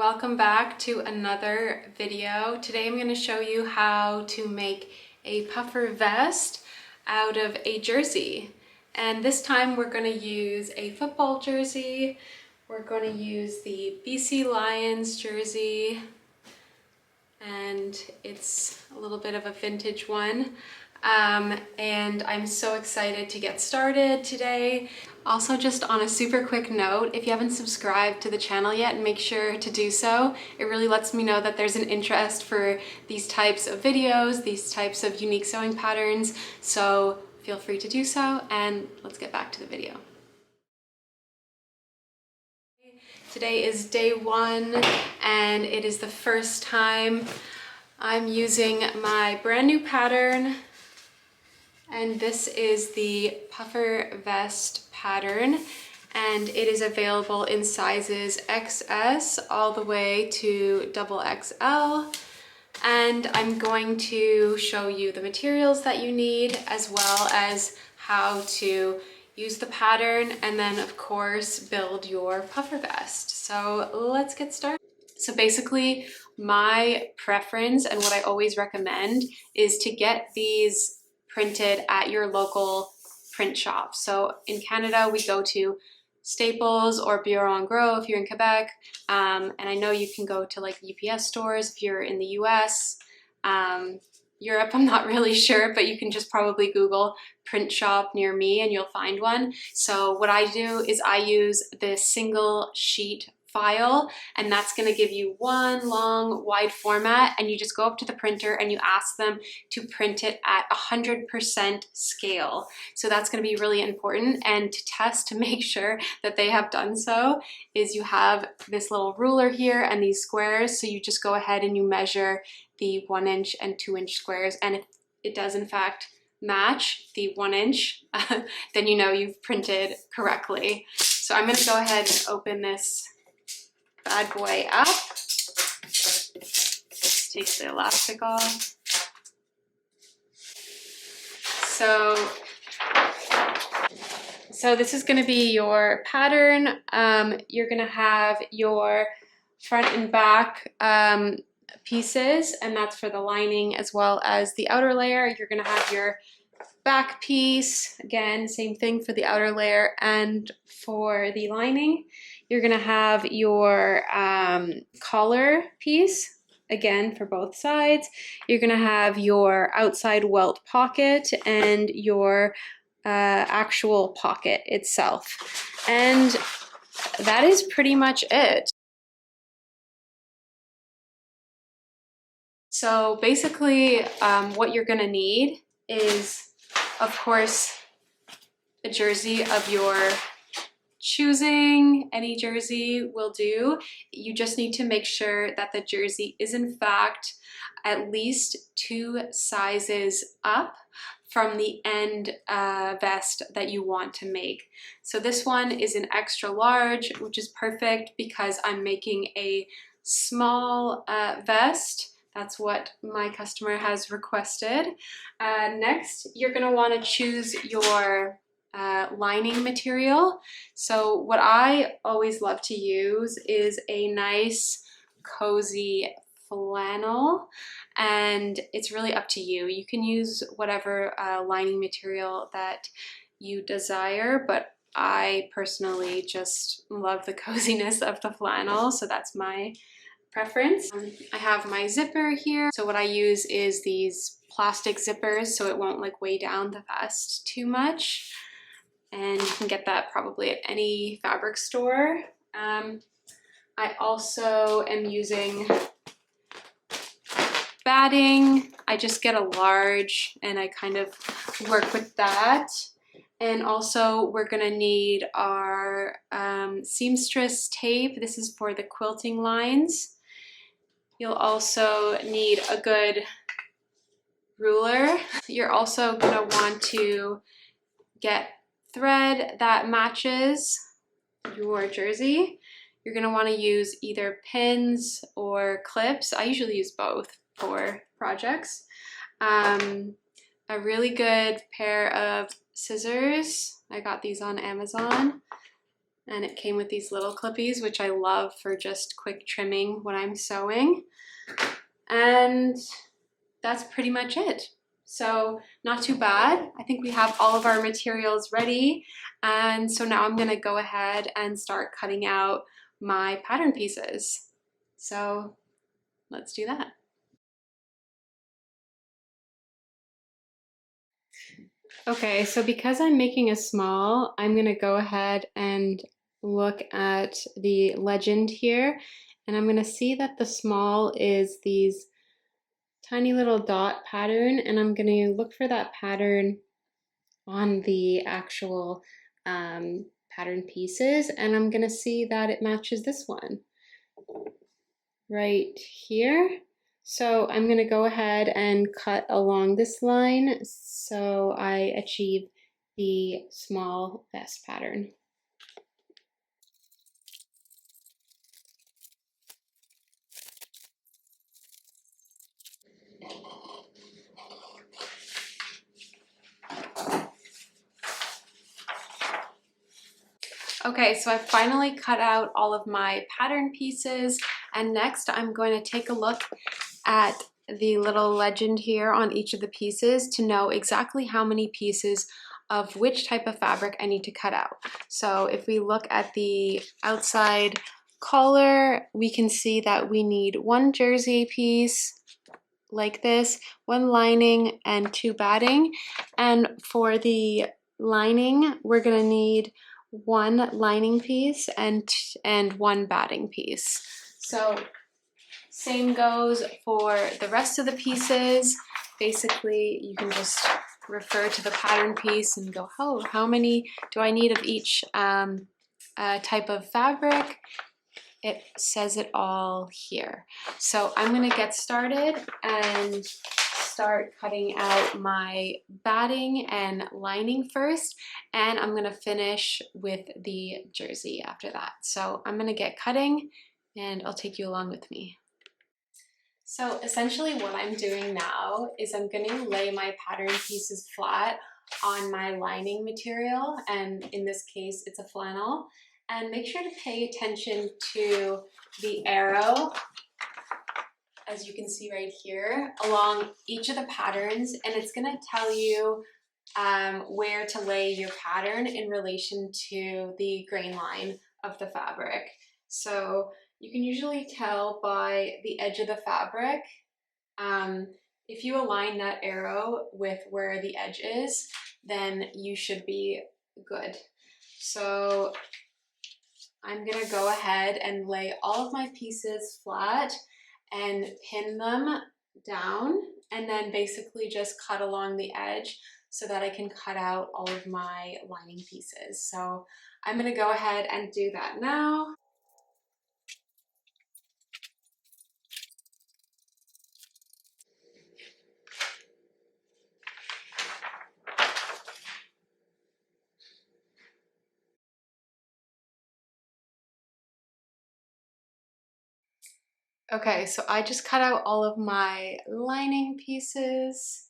Welcome back to another video. Today I'm going to show you how to make a puffer vest out of a jersey. And this time we're going to use a football jersey. We're going to use the BC Lions jersey, and it's a little bit of a vintage one. And I'm so excited to get started today. Also, just on a super quick note, if you haven't subscribed to the channel yet, make sure to do so. It really lets me know that there's an interest for these types of videos, these types of unique sewing patterns, so feel free to do so, and let's get back to the video. Today is day one, and it is the first time I'm using my brand new pattern. And this is the puffer vest pattern, and it is available in sizes XS all the way to XXL. And I'm going to show you the materials that you need, as well as how to use the pattern, and then of course build your puffer vest. So let's get started. So basically, my preference and what I always recommend is to get these printed at your local print shop. So in Canada, we go to Staples or Bureau en Gros if you're in Quebec. And I know you can go to like UPS stores if you're in the US. Europe, I'm not really sure, but you can just probably Google print shop near me and you'll find one. So what I do is I use this single sheet file, and that's going to give you one long wide format, and you just go up to the printer and you ask them to print it at 100% scale. So that's going to be really important. And to test to make sure that they have done so is you have this little ruler here and these squares. So you just go ahead and you measure the 1 inch and 2 inch squares, and if it does in fact match the 1 inch, then you know you've printed correctly. So I'm going to go ahead and open this bad boy up. Let's take the elastic off. So this is going to be your pattern. You're going to have your front and back pieces, and that's for the lining as well as the outer layer. You're going to have your back piece, again, same thing for the outer layer and for the lining. You're going to have your collar piece, again, for both sides. You're going to have your outside welt pocket and your actual pocket itself. And that is pretty much it. So basically, what you're going to need is, of course, a jersey of your choosing. Any jersey will do. You just need to make sure that the jersey is in fact at least 2 sizes up from the end vest that you want to make. So this one is an extra large, which is perfect because I'm making a small vest. That's what my customer has requested. Next, you're going to want to choose your lining material. So what I always love to use is a nice cozy flannel, and it's really up to you. You can use whatever lining material that you desire, but I personally just love the coziness of the flannel, so that's my preference. I have my zipper here. So what I use is these plastic zippers so it won't like weigh down the vest too much. And you can get that probably at any fabric store. I also am using batting. I just get a large and I kind of work with that. And also we're gonna need our seamstress tape. This is for the quilting lines. You'll also need a good ruler. You're also gonna want to get thread that matches your jersey. You're gonna wanna use either pins or clips. I usually use both for projects. A really good pair of scissors. I got these on Amazon. And it came with these little clippies, which I love for just quick trimming when I'm sewing. And that's pretty much it. So not too bad. I think we have all of our materials ready. And so now I'm gonna go ahead and start cutting out my pattern pieces. So let's do that. Okay, so because I'm making a small, I'm gonna go ahead and look at the legend here, and I'm gonna see that the small is these tiny little dot pattern, and I'm gonna look for that pattern on the actual pattern pieces, and I'm gonna see that it matches this one right here. So I'm gonna go ahead and cut along this line so I achieve the small vest pattern. Okay, so I finally cut out all of my pattern pieces, and next I'm going to take a look at the little legend here on each of the pieces to know exactly how many pieces of which type of fabric I need to cut out. So if we look at the outside collar, we can see that we need one jersey piece like this, one lining and two batting. And for the lining, we're gonna need one lining piece and one batting piece. So same goes for the rest of the pieces. Basically, you can just refer to the pattern piece and go, oh, how many do I need of each type of fabric? It says it all here. So I'm gonna get started and start cutting out my batting and lining first, and I'm gonna finish with the jersey after that. So I'm gonna get cutting and I'll take you along with me. So essentially what I'm doing now is I'm gonna lay my pattern pieces flat on my lining material, and in this case it's a flannel, and make sure to pay attention to the arrow, as you can see right here, along each of the patterns, and it's gonna tell you where to lay your pattern in relation to the grain line of the fabric. So you can usually tell by the edge of the fabric. If you align that arrow with where the edge is, then you should be good. So I'm gonna go ahead and lay all of my pieces flat and pin them down, and then basically just cut along the edge so that I can cut out all of my lining pieces. So I'm gonna go ahead and do that now. Okay, so I just cut out all of my lining pieces,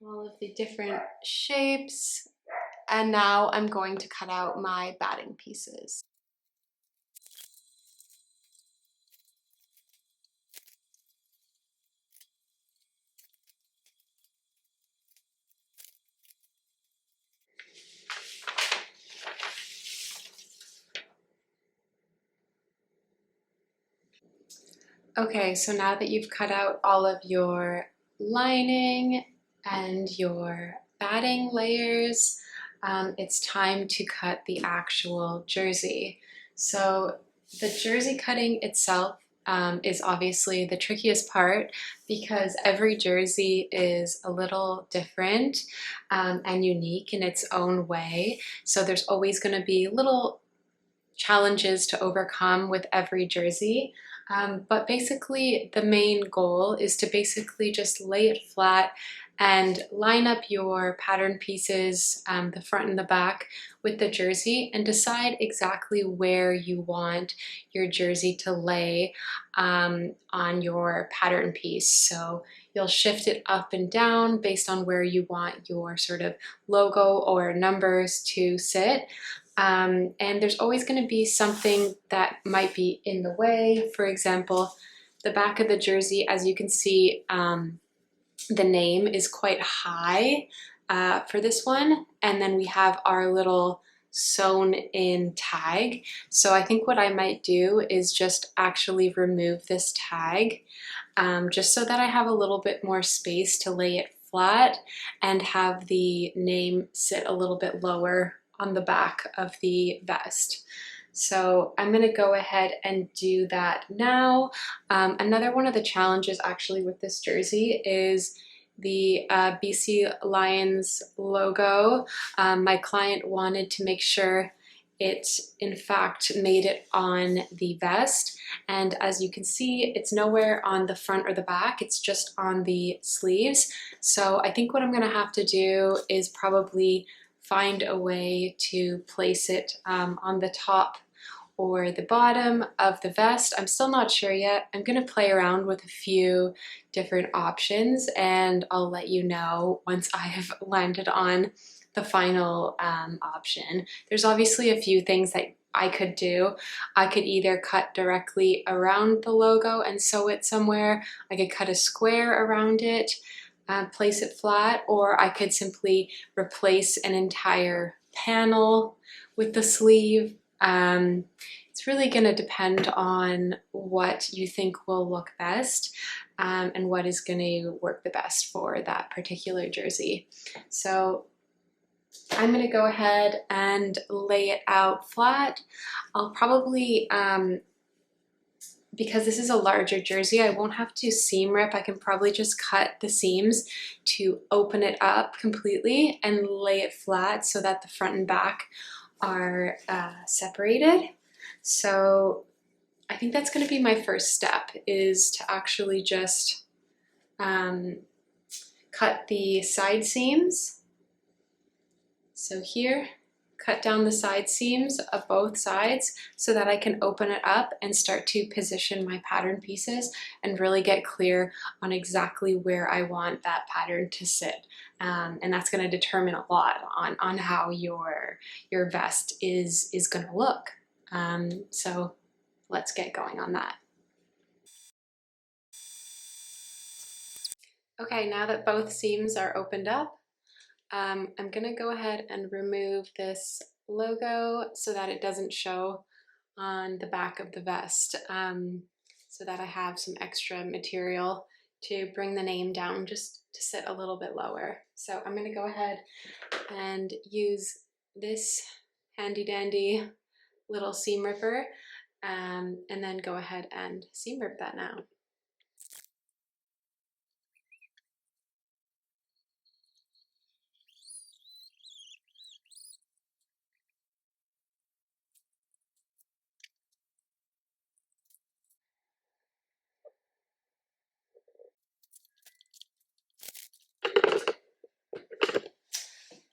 all of the different shapes, and now I'm going to cut out my batting pieces. Okay, so now that you've cut out all of your lining and your batting layers, it's time to cut the actual jersey. So the jersey cutting itself is obviously the trickiest part because every jersey is a little different and unique in its own way. So there's always going to be little challenges to overcome with every jersey. But basically the main goal is to basically just lay it flat and line up your pattern pieces, the front and the back, with the jersey, and decide exactly where you want your jersey to lay on your pattern piece. So you'll shift it up and down based on where you want your sort of logo or numbers to sit. And there's always going to be something that might be in the way. For example, the back of the jersey, as you can see, the name is quite high for this one. And then we have our little sewn in tag. So I think what I might do is just actually remove this tag just so that I have a little bit more space to lay it flat and have the name sit a little bit lower on the back of the vest. So I'm going to go ahead and do that now. Another one of the challenges actually with this jersey is the BC Lions logo. My client wanted to make sure it in fact made it on the vest, and as you can see, it's nowhere on the front or the back, it's just on the sleeves. So I think what I'm gonna have to do is probably find a way to place it on the top or the bottom of the vest. I'm still not sure yet. I'm gonna play around with a few different options and I'll let you know once I have landed on the final option. There's obviously a few things that I could do. I could either cut directly around the logo and sew it somewhere. I could cut a square around it, place it flat, or I could simply replace an entire panel with the sleeve. It's really going to depend on what you think will look best and what is going to work the best for that particular jersey. So I'm going to go ahead and lay it out flat. I'll probably, because this is a larger jersey, I won't have to seam rip. I can probably just cut the seams to open it up completely and lay it flat so that the front and back are separated. So I think that's going to be my first step, is to actually just cut the side seams. So here, cut down the side seams of both sides so that I can open it up and start to position my pattern pieces and really get clear on exactly where I want that pattern to sit. And that's going to determine a lot on how your vest is going to look. So let's get going on that. Okay, now that both seams are opened up, I'm gonna go ahead and remove this logo so that it doesn't show on the back of the vest, so that I have some extra material to bring the name down just to sit a little bit lower. So I'm gonna go ahead and use this handy dandy little seam ripper and then go ahead and seam rip that now.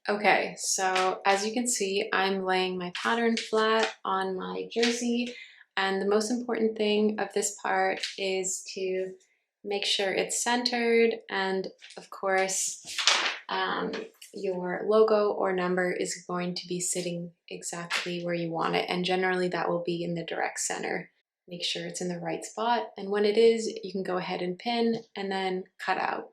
Okay, so as you can see, I'm laying my pattern flat on my jersey, and the most important thing of this part is to make sure it's centered, and of course your logo or number is going to be sitting exactly where you want it, and generally that will be in the direct center. Make sure it's in the right spot, and when it is, you can go ahead and pin and then cut out.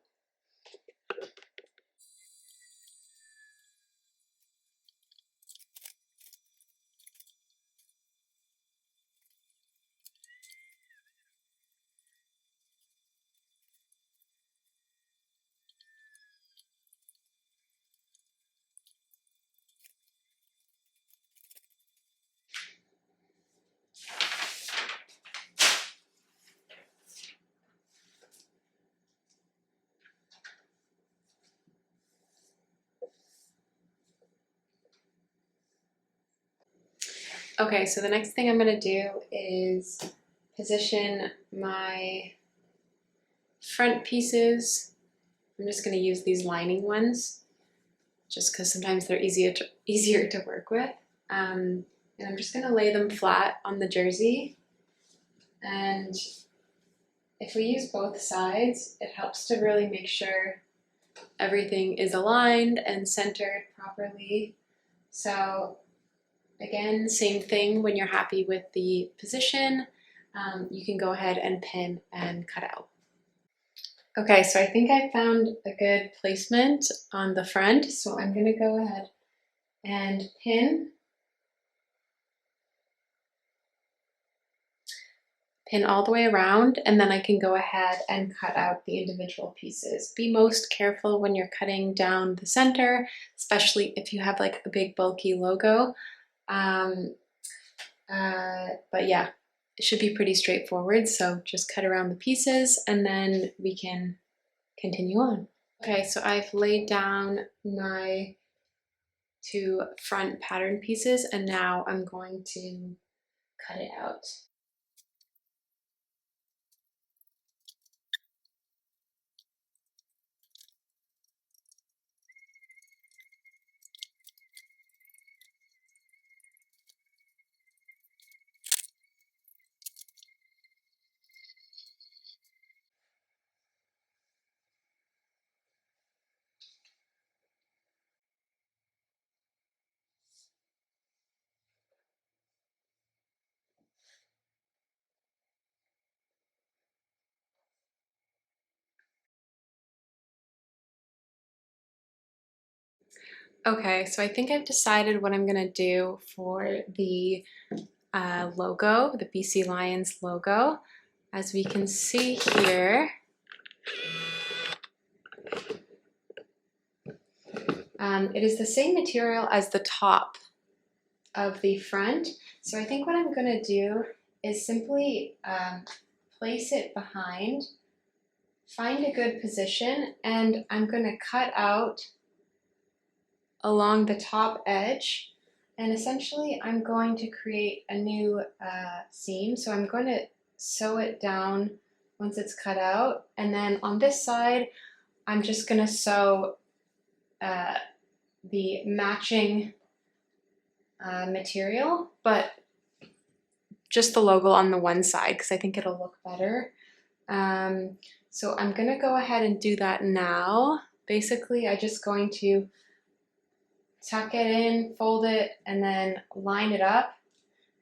Okay, so the next thing I'm going to do is position my front pieces. I'm just going to use these lining ones just because sometimes they're easier to work with. And I'm just going to lay them flat on the jersey. And if we use both sides, it helps to really make sure everything is aligned and centered properly. So Again, same thing when you're happy with the position, you can go ahead and pin and cut out. Okay, so I think I found a good placement on the front, so I'm gonna go ahead and pin all the way around, and then I can go ahead and cut out the individual pieces. Be most careful when you're cutting down the center, especially if you have like a big bulky logo. But yeah, it should be pretty straightforward, so just cut around the pieces and then we can continue on. Okay, so I've laid down my 2 front pattern pieces and now I'm going to cut it out. Okay, so I think I've decided what I'm gonna do for the logo, the BC Lions logo. As we can see here, it is the same material as the top of the front. So I think what I'm gonna do is simply place it behind, find a good position, and I'm gonna cut out along the top edge. And essentially I'm going to create a new seam. So I'm going to sew it down once it's cut out. And then on this side, I'm just going to sew the matching material, but just the logo on the one side because I think it'll look better. So I'm going to go ahead and do that now. Basically, I'm just going to tuck it in, fold it, and then line it up.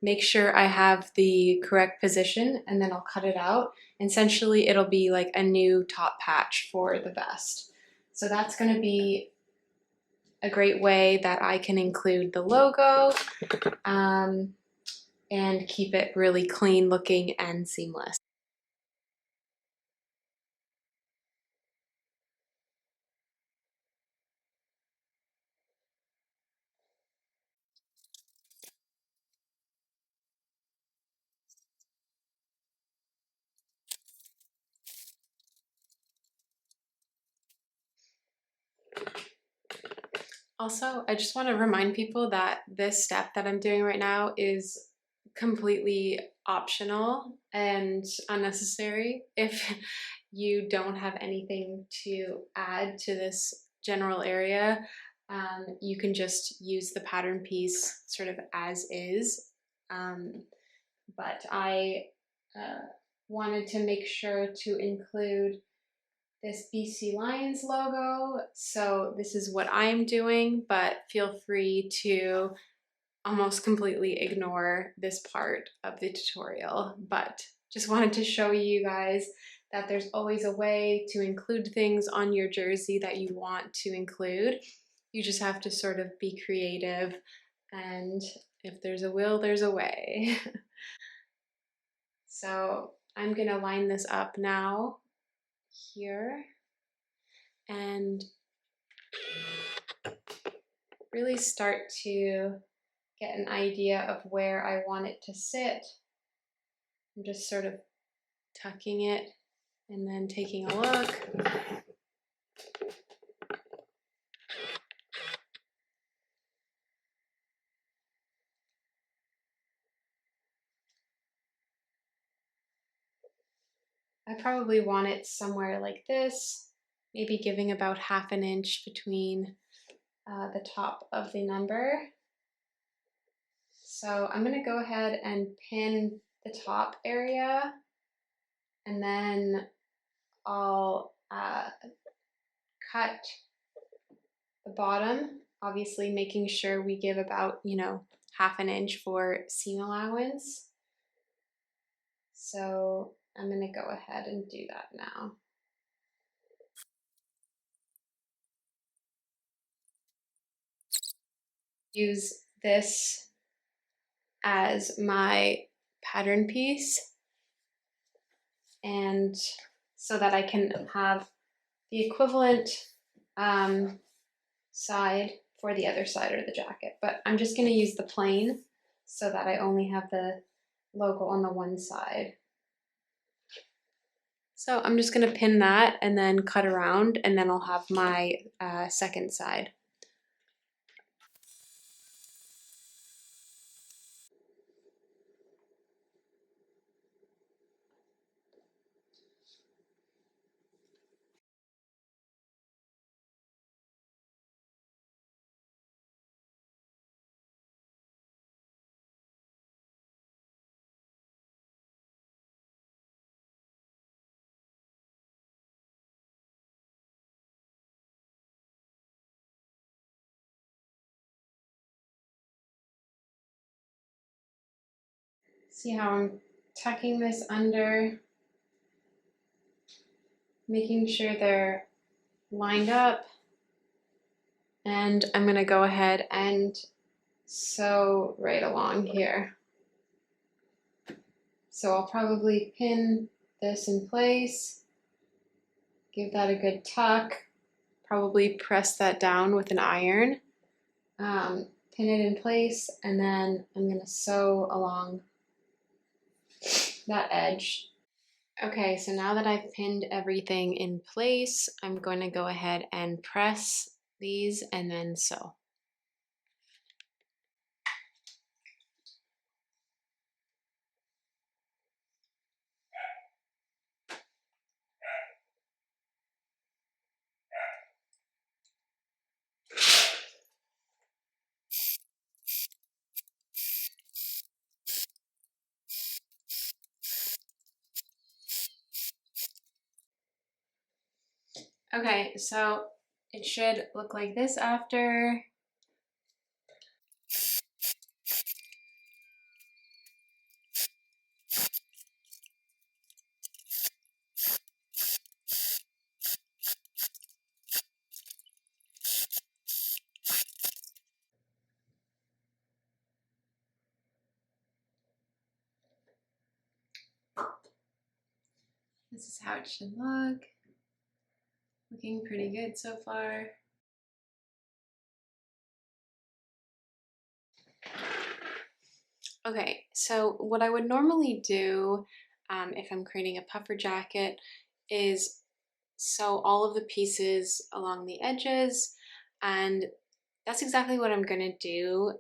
Make sure I have the correct position, and then I'll cut it out. Essentially, it'll be like a new top patch for the vest. So that's going to be a great way that I can include the logo and keep it really clean looking and seamless. Also, I just want to remind people that this step that I'm doing right now is completely optional and unnecessary. If you don't have anything to add to this general area, you can just use the pattern piece sort of as is. But I wanted to make sure to include this BC Lions logo. So this is what I'm doing, but feel free to almost completely ignore this part of the tutorial. But just wanted to show you guys that there's always a way to include things on your jersey that you want to include. You just have to sort of be creative, and if there's a will, there's a way. So I'm gonna line this up now here and really start to get an idea of where I want it to sit. I'm just sort of tucking it and then taking a look. I probably want it somewhere like this, maybe giving about 1/2 inch between the top of the number. So I'm gonna go ahead and pin the top area, and then I'll cut the bottom, obviously making sure we give about, 1/2 inch for seam allowance. So I'm gonna go ahead and do that now. Use this as my pattern piece, and so that I can have the equivalent side for the other side of the jacket. But I'm just going to use the plain so that I only have the logo on the one side. So I'm just going to pin that and then cut around, and then I'll have my second side. See how I'm tucking this under, making sure they're lined up, and I'm going to go ahead and sew right along here. So I'll probably pin this in place, give that a good tuck, probably press that down with an iron, pin it in place, and then I'm going to sew along that edge. Okay, so now that I've pinned everything in place, I'm going to go ahead and press these and then sew. Okay, so it should look like this after. This is how it should look. Looking pretty good so far. Okay, so what I would normally do if I'm creating a puffer jacket is sew all of the pieces along the edges, and that's exactly what I'm gonna do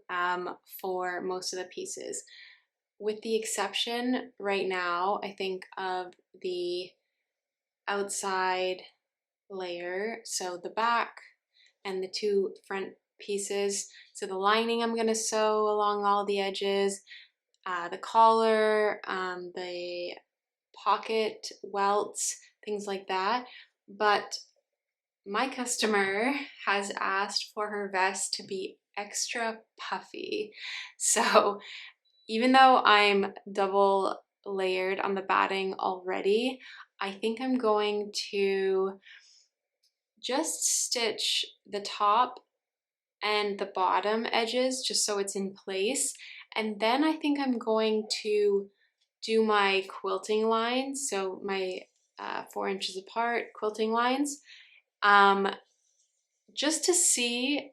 for most of the pieces. With the exception right now, I think, of the outside layer, so the back and the two front pieces. So the lining I'm gonna sew along all the edges, the collar, the pocket welts, things like that. But my customer has asked for her vest to be extra puffy. So even though I'm double layered on the batting already, I think I'm going to just stitch the top and the bottom edges just so it's in place. And then I think I'm going to do my quilting lines, so my 4 inches apart quilting lines, just to see,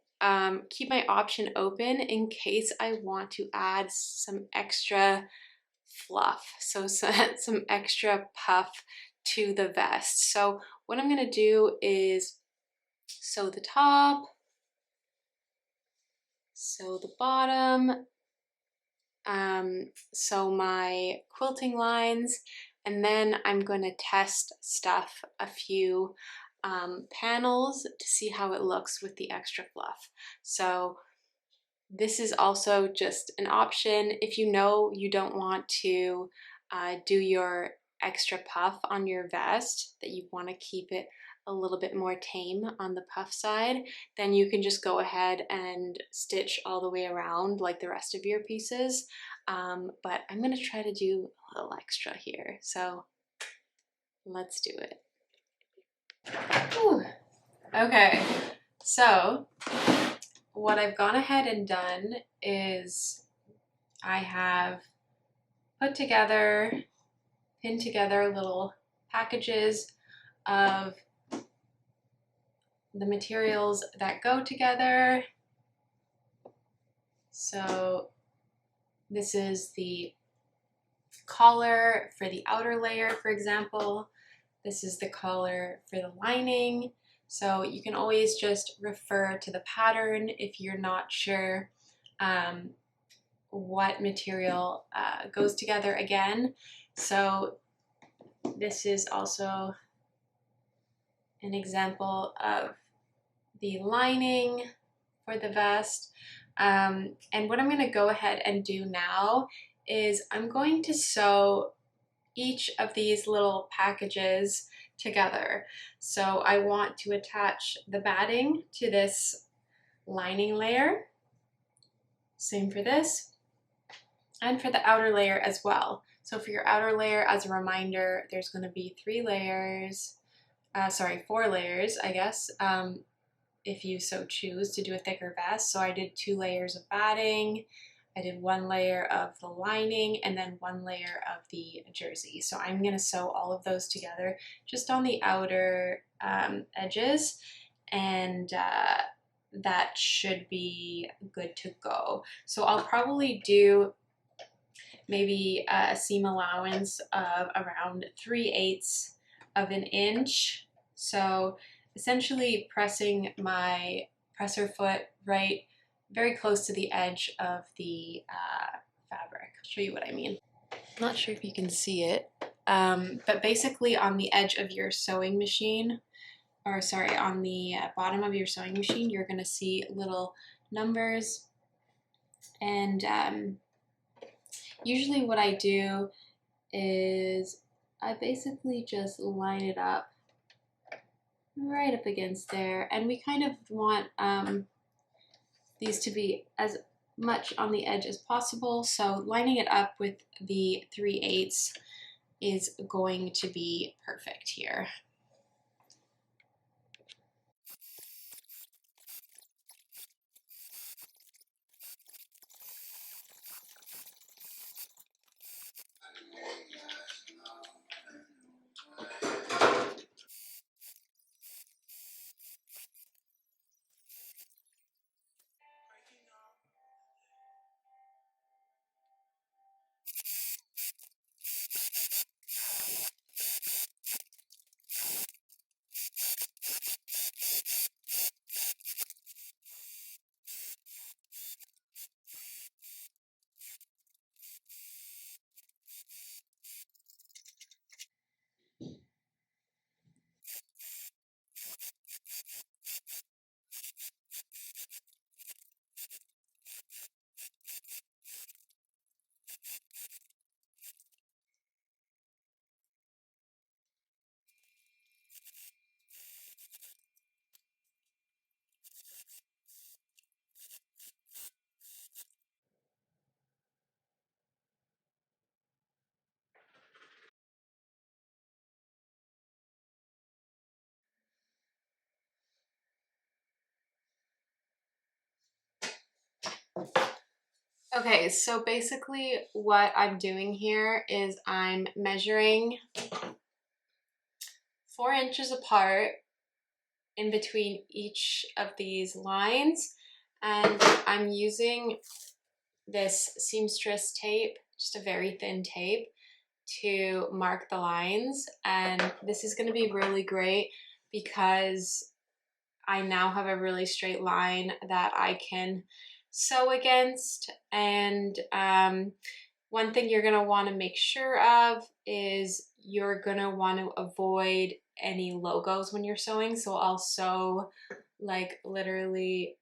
keep my option open in case I want to add some extra fluff, so some extra puff to the vest. So what I'm gonna do is sew the top, sew the bottom, sew my quilting lines, and then I'm going to test stuff a few panels to see how it looks with the extra fluff. So this is also just an option if you know you don't want to do your extra puff on your vest, that you want to keep it a little bit more tame on the puff side, then you can just go ahead and stitch all the way around like the rest of your pieces. But I'm gonna try to do a little extra here, so let's do it. Whew. Okay, so what I've gone ahead and done is I have put together, pinned together little packages of the materials that go together. So this is the collar for the outer layer, for example. This is the collar for the lining. So you can always just refer to the pattern if you're not sure what material goes together again. So this is also an example of the lining for the vest. And what I'm going to go ahead and do now is I'm going to sew each of these little packages together. So I want to attach the batting to this lining layer. Same for this, and for the outer layer as well. So for your outer layer, as a reminder, there's going to be 4 layers, I guess, if you so choose to do a thicker vest. So I did 2 layers of batting, I did 1 layer of the lining, and then 1 layer of the jersey. So I'm going to sew all of those together just on the outer edges, and that should be good to go. So I'll probably do maybe a seam allowance of around 3/8 of an inch. So essentially pressing my presser foot right very close to the edge of the fabric. I'll show you what I mean. I'm not sure if you can see it, but basically on the edge of your sewing machine, or sorry, on the bottom of your sewing machine, you're going to see little numbers. And usually what I do is I basically just line it up right up against there, and we kind of want these to be as much on the edge as possible, so lining it up with the 3/8 is going to be perfect here. Okay, so basically what I'm doing here is I'm measuring 4 inches apart in between each of these lines, and I'm using this seamstress tape, just a very thin tape, to mark the lines. And this is going to be really great because I now have a really straight line that I can sew against. And one thing you're going to want to make sure of is you're going to want to avoid any logos when you're sewing. So I'll sew like literally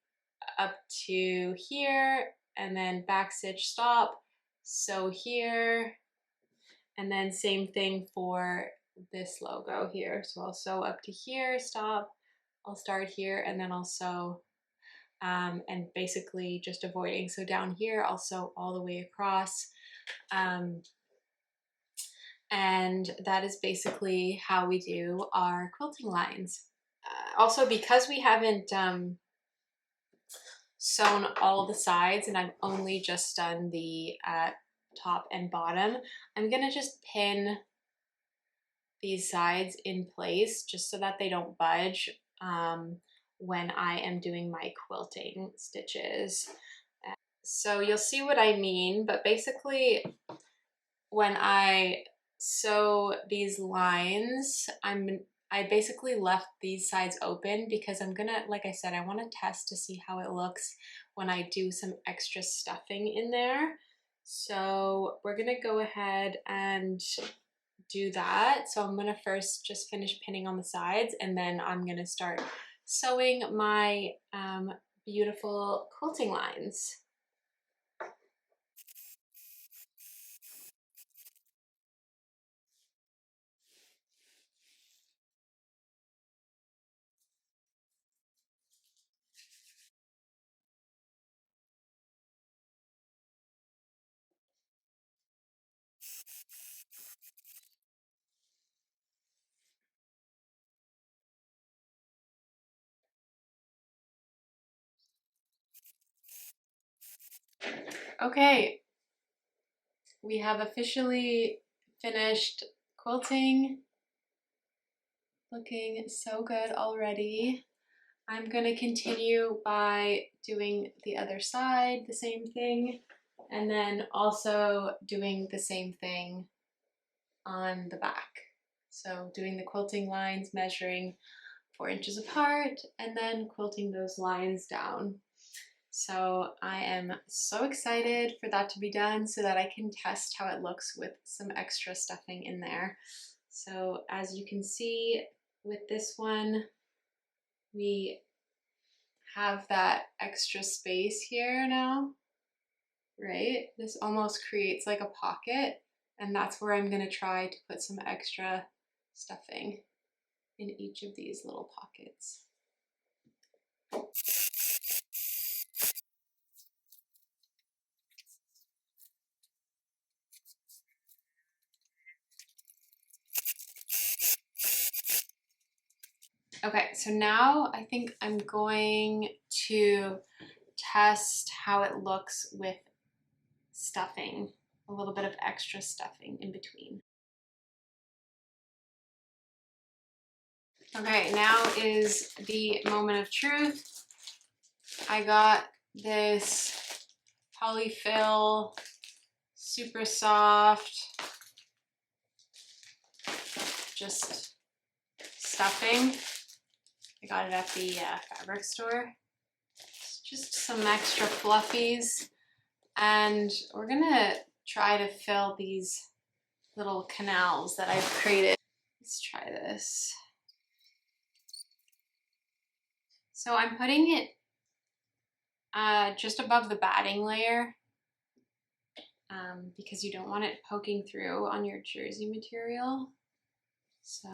up to here and then back stitch stop, sew here, and then same thing for this logo here. So I'll sew up to here, stop, I'll start here, and then I'll sew, and basically just avoiding. So down here, I'll sew all the way across. And that is basically how we do our quilting lines. Also, because we haven't sewn all the sides and I've only just done the top and bottom, I'm gonna just pin these sides in place just so that they don't budge when I am doing my quilting stitches. So you'll see what I mean, but basically when I sew these lines, I basically left these sides open because I'm gonna, like I said, I want to test to see how it looks when I do some extra stuffing in there. So we're gonna go ahead and do that. So I'm gonna first just finish pinning on the sides, and then I'm gonna start sewing my beautiful quilting lines. Okay, we have officially finished quilting. Looking so good already. I'm gonna continue by doing the other side, the same thing, and then also doing the same thing on the back. So doing the quilting lines, measuring 4 inches apart, and then quilting those lines down. So I am so excited for that to be done so that I can test how it looks with some extra stuffing in there. So as you can see with this one, we have that extra space here now, right? This almost creates like a pocket, and that's where I'm gonna try to put some extra stuffing in each of these little pockets. Okay, so now I think I'm going to test how it looks with stuffing, a little bit of extra stuffing in between. Okay, now is the moment of truth. I got this polyfill, super soft, just stuffing. I got it at the fabric store. It's just some extra fluffies, and we're gonna try to fill these little canals that I've created. Let's try this. So I'm putting it just above the batting layer because you don't want it poking through on your jersey material. So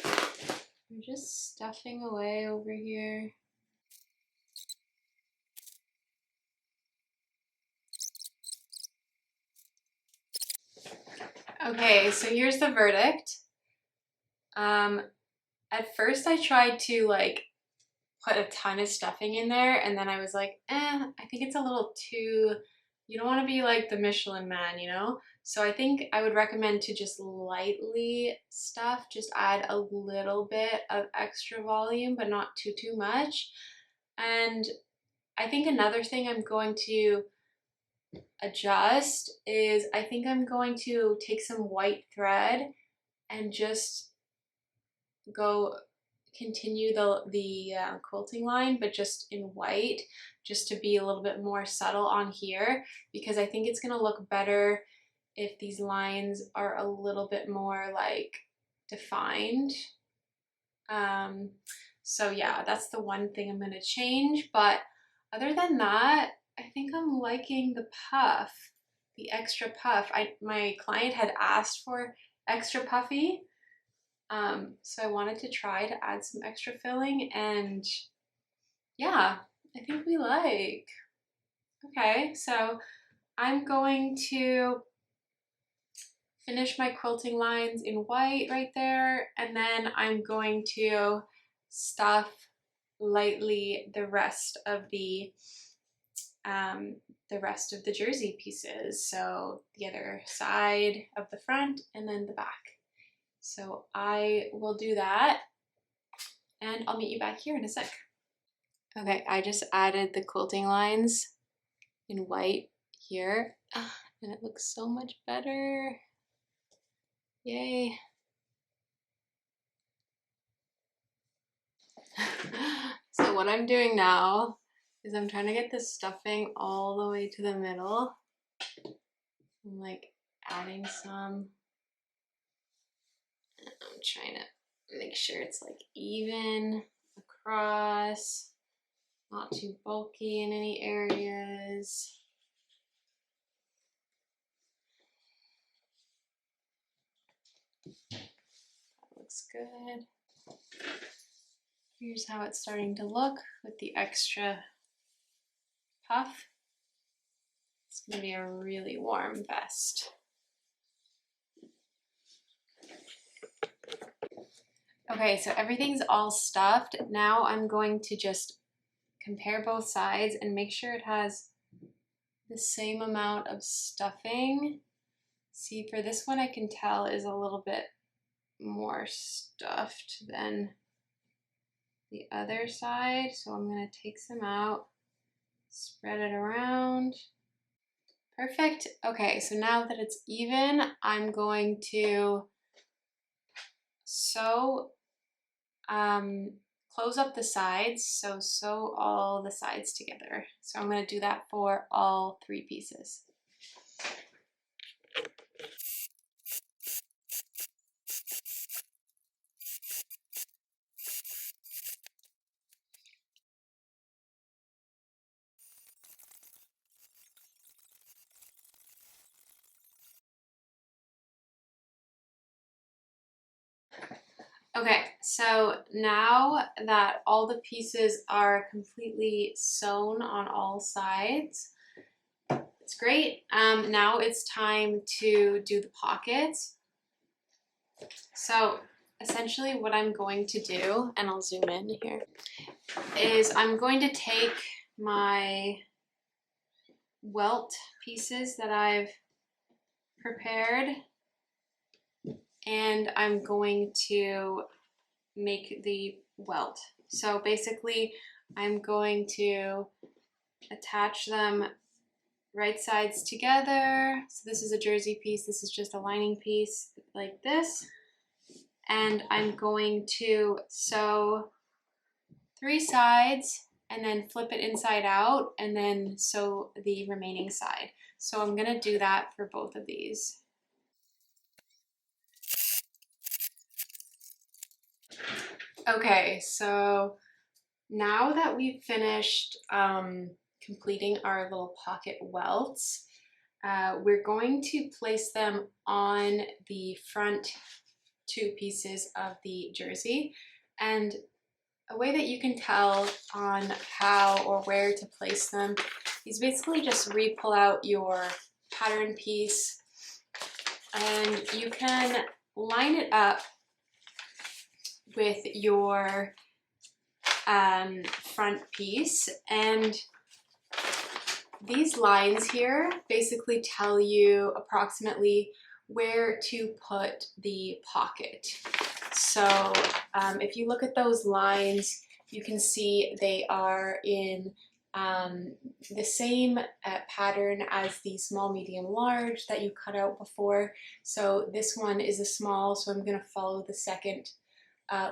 I'm just stuffing away over here. Okay, so here's the verdict. At first I tried to like put a ton of stuffing in there, and then I was like, I think it's a little too, you don't want to be like the Michelin man, you know? So I think I would recommend to just lightly stuff, just add a little bit of extra volume, but not too much. And I think another thing I'm going to adjust is I think I'm going to take some white thread and just go continue the quilting line, but just in white, just to be a little bit more subtle on here, because I think it's gonna look better if these lines are a little bit more like defined. So yeah, that's the one thing I'm gonna change, but other than that, I think I'm liking the puff, the extra puff. My client had asked for extra puffy. So I wanted to try to add some extra filling, and yeah, I think we like. Okay, so I'm going to finish my quilting lines in white right there, and then I'm going to stuff lightly the rest of the jersey pieces. So the other side of the front and then the back. So I will do that, and I'll meet you back here in a sec. Okay, I just added the quilting lines in white here, and it looks so much better. Yay. So what I'm doing now is I'm trying to get this stuffing all the way to the middle. I'm like adding some. I'm trying to make sure it's like even across, not too bulky in any areas. That looks good. Here's how it's starting to look with the extra puff. It's gonna be a really warm vest. Okay, so everything's all stuffed. Now I'm going to just compare both sides and make sure it has the same amount of stuffing. See, for this one I can tell is a little bit more stuffed than the other side. So I'm gonna take some out, spread it around. Perfect. Okay, so now that it's even, I'm going to sew, close up the sides. So sew all the sides together. So I'm gonna do that for all 3 pieces. Okay, so now that all the pieces are completely sewn on all sides, it's great. Now it's time to do the pockets. So essentially what I'm going to do, and I'll zoom in here, is I'm going to take my Welt pieces that I've prepared, and I'm going to make the welt. So basically I'm going to attach them right sides together. So this is a jersey piece, this is just a lining piece like this. And I'm going to sew 3 sides and then flip it inside out and then sew the remaining side. So I'm gonna do that for both of these. Okay, so now that we've finished completing our little pocket welts, we're going to place them on the front 2 pieces of the jersey. And a way that you can tell on how or where to place them is basically just re-pull out your pattern piece, and you can line it up with your front piece, and these lines here basically tell you approximately where to put the pocket. So if you look at those lines, you can see they are in the same pattern as the small, medium, large that you cut out before. So this one is a small, so I'm going to follow the second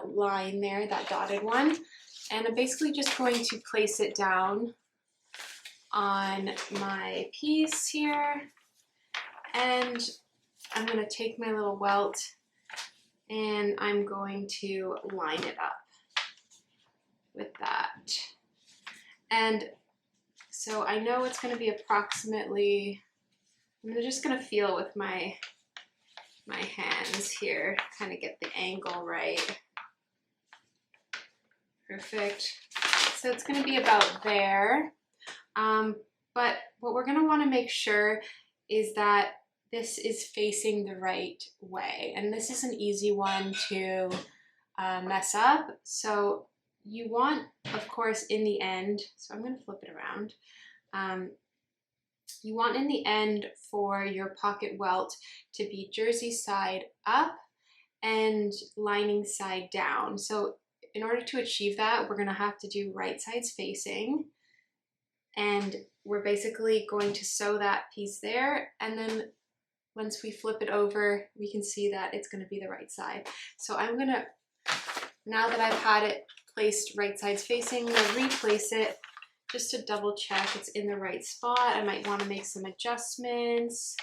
line there, that dotted one. And I'm basically just going to place it down on my piece here. And I'm going to take my little welt and I'm going to line it up with that. And so I know it's going to be approximately, I'm just going to feel with my my hands here, kind of get the angle right. Perfect. So it's going to be about there. But what we're going to want to make sure is that this is facing the right way. And this is an easy one to mess up. So you want, of course, in the end, so I'm going to flip it around. You want in the end for your pocket welt to be jersey side up and lining side down. So in order to achieve that, we're going to have to do right sides facing. And we're basically going to sew that piece there. And then once we flip it over, we can see that it's going to be the right side. So I'm going to, now that I've had it placed right sides facing, I'm going to replace it just to double check it's in the right spot. I might want to make some adjustments.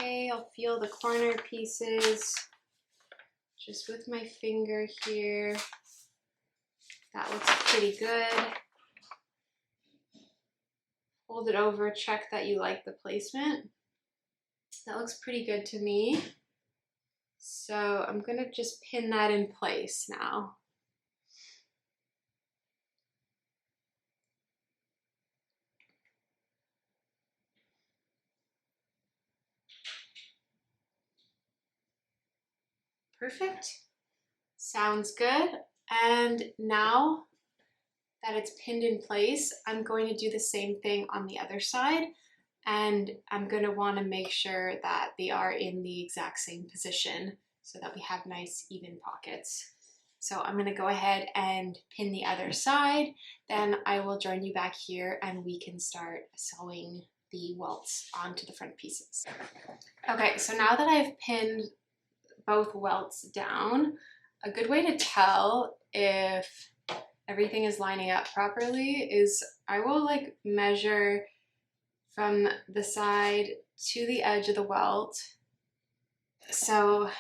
Okay, I'll feel the corner pieces just with my finger here. That looks pretty good. Hold it over, check that you like the placement. That looks pretty good to me. So I'm gonna just pin that in place now. Perfect. Sounds good. And now that it's pinned in place, I'm going to do the same thing on the other side. And I'm going to want to make sure that they are in the exact same position so that we have nice even pockets. So I'm going to go ahead and pin the other side. Then I will join you back here and we can start sewing the welts onto the front pieces. Okay, so now that I've pinned both welts down, a good way to tell if everything is lining up properly is I will like measure from the side to the edge of the welt. So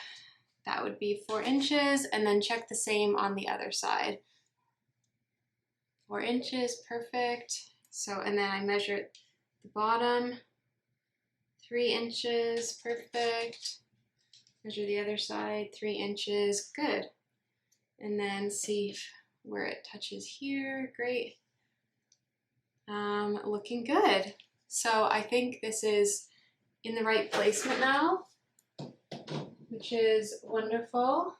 that would be 4 inches, and then check the same on the other side. 4 inches, perfect. So, and then I measure the bottom, 3 inches, perfect. Measure the other side, 3 inches, good. And then see where it touches here, great. Looking good. So I think this is in the right placement now, which is wonderful.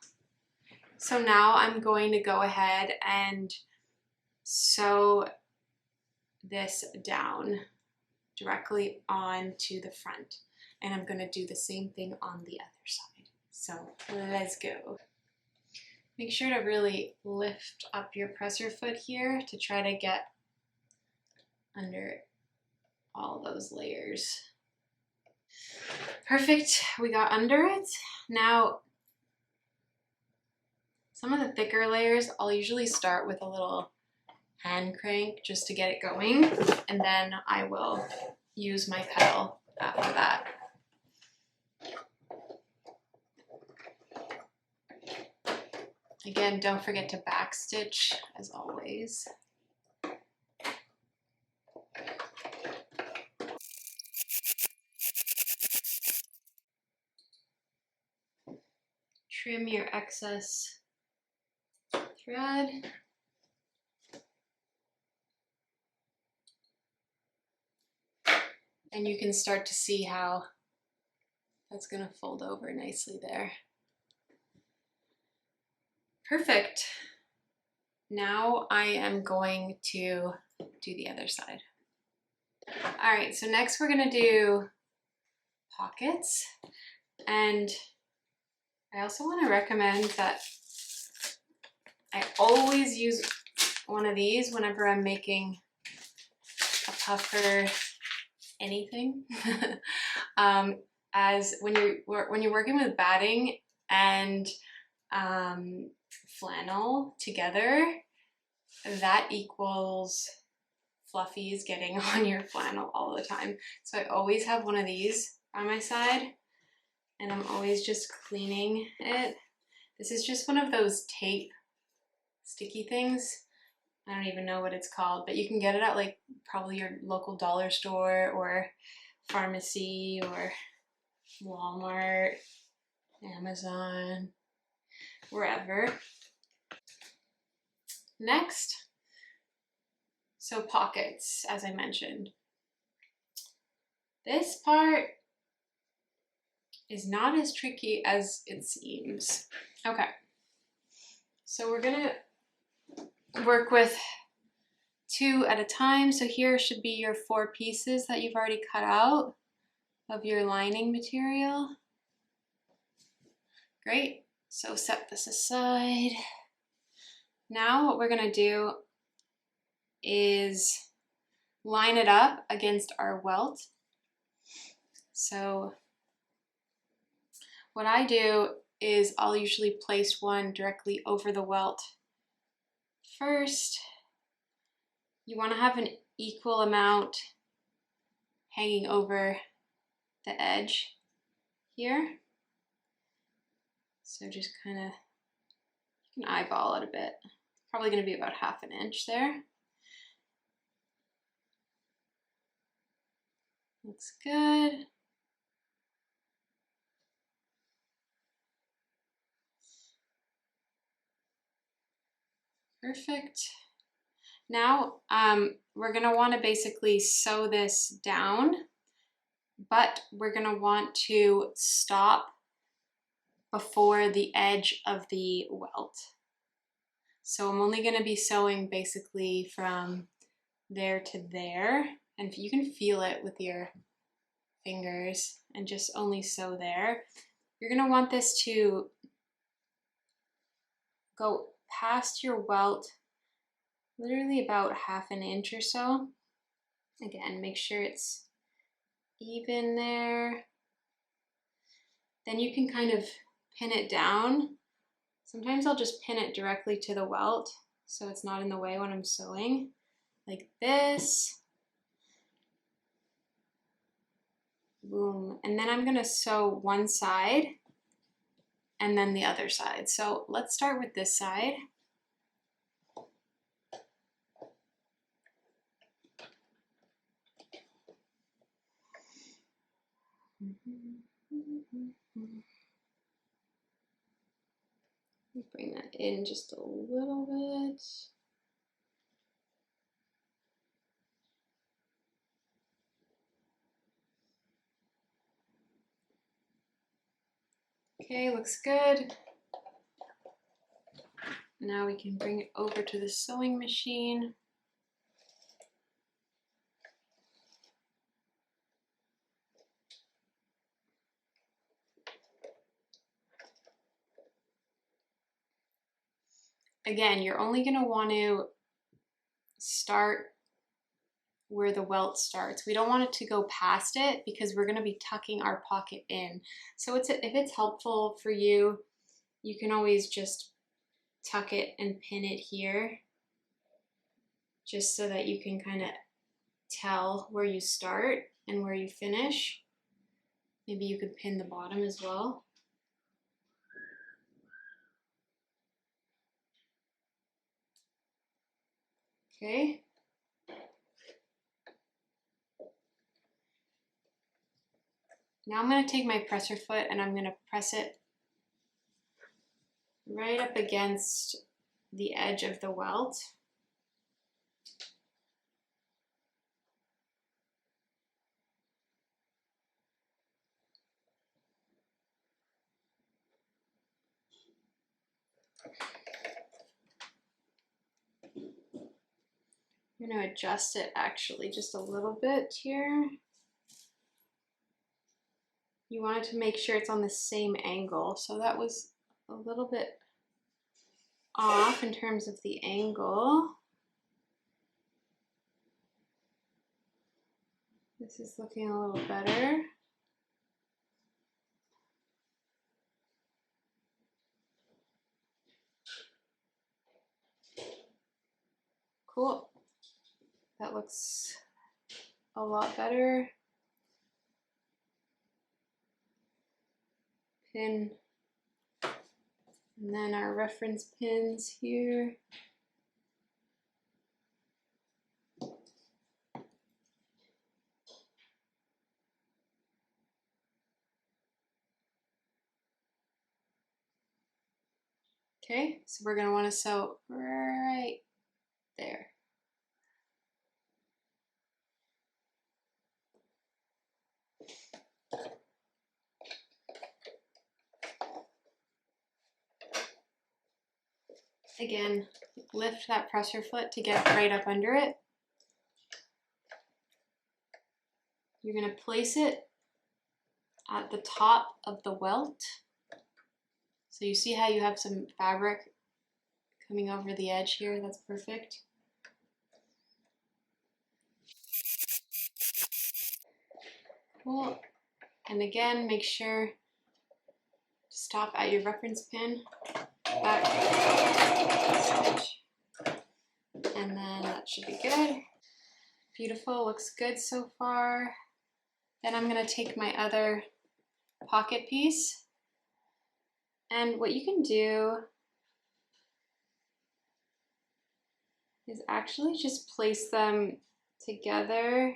So now I'm going to go ahead and sew this down directly onto the front. And I'm going to do the same thing on the other side. So let's go. Make sure to really lift up your presser foot here to try to get under all those layers. Perfect, we got under it. Now, some of the thicker layers, I'll usually start with a little hand crank just to get it going, and then I will use my pedal after that. Again, don't forget to backstitch as always. Trim your excess thread. And you can start to see how that's going to fold over nicely there. Perfect. Now I am going to do the other side. All right, so next we're going to do pockets. And I also want to recommend that I always use one of these whenever I'm making a puffer anything. As when you're working with batting and flannel together, that equals fluffies getting on your flannel all the time. So I always have one of these on my side, and I'm always just cleaning it. This is just one of those tape sticky things. I don't even know what it's called, but you can get it at like probably your local dollar store or pharmacy or Walmart, Amazon, wherever. Next, so pockets, as I mentioned. This part is not as tricky as it seems. Okay, so we're gonna work with 2 at a time. So here should be your 4 pieces that you've already cut out of your lining material. Great, so set this aside. Now what we're gonna do is line it up against our welt. So what I do is I'll usually place one directly over the welt first. You want to have an equal amount hanging over the edge here. So just kind of, you can eyeball it a bit. Probably going to be about 1/2 inch there. Looks good. Perfect. Now we're going to want to basically sew this down, but we're going to want to stop before the edge of the welt. So I'm only going to be sewing basically from there to there, and you can feel it with your fingers and just only sew there. You're going to want this to go past your welt literally about 1/2 inch or so. Again, make sure it's even there. Then you can kind of pin it down. Sometimes I'll just pin it directly to the welt so it's not in the way when I'm sewing, like this. Boom. And then I'm gonna sew one side and then the other side. So let's start with this side. Bring that in just a little bit. Okay, looks good. Now we can bring it over to the sewing machine. Again, you're only going to want to start where the welt starts. We don't want it to go past it because we're going to be tucking our pocket in. So if it's helpful for you, you can always just tuck it and pin it here, just so that you can kind of tell where you start and where you finish. Maybe you could pin the bottom as well. Okay. Now I'm going to take my presser foot and I'm going to press it right up against the edge of the welt. I'm going to adjust it actually just a little bit here. You wanted to make sure it's on the same angle, so that was a little bit off in terms of the angle. This is looking a little better. Cool. That looks a lot better. Pin, and then our reference pins here. Okay, so we're gonna wanna sew right there. Again, lift that presser foot to get right up under it. You're gonna place it at the top of the welt. So you see how you have some fabric coming over the edge here? That's perfect. Cool. And again, make sure to stop at your reference pin. Back, stitch. And then that should be good. Beautiful, looks good so far. Then I'm gonna take my other pocket piece. And what you can do is actually just place them together.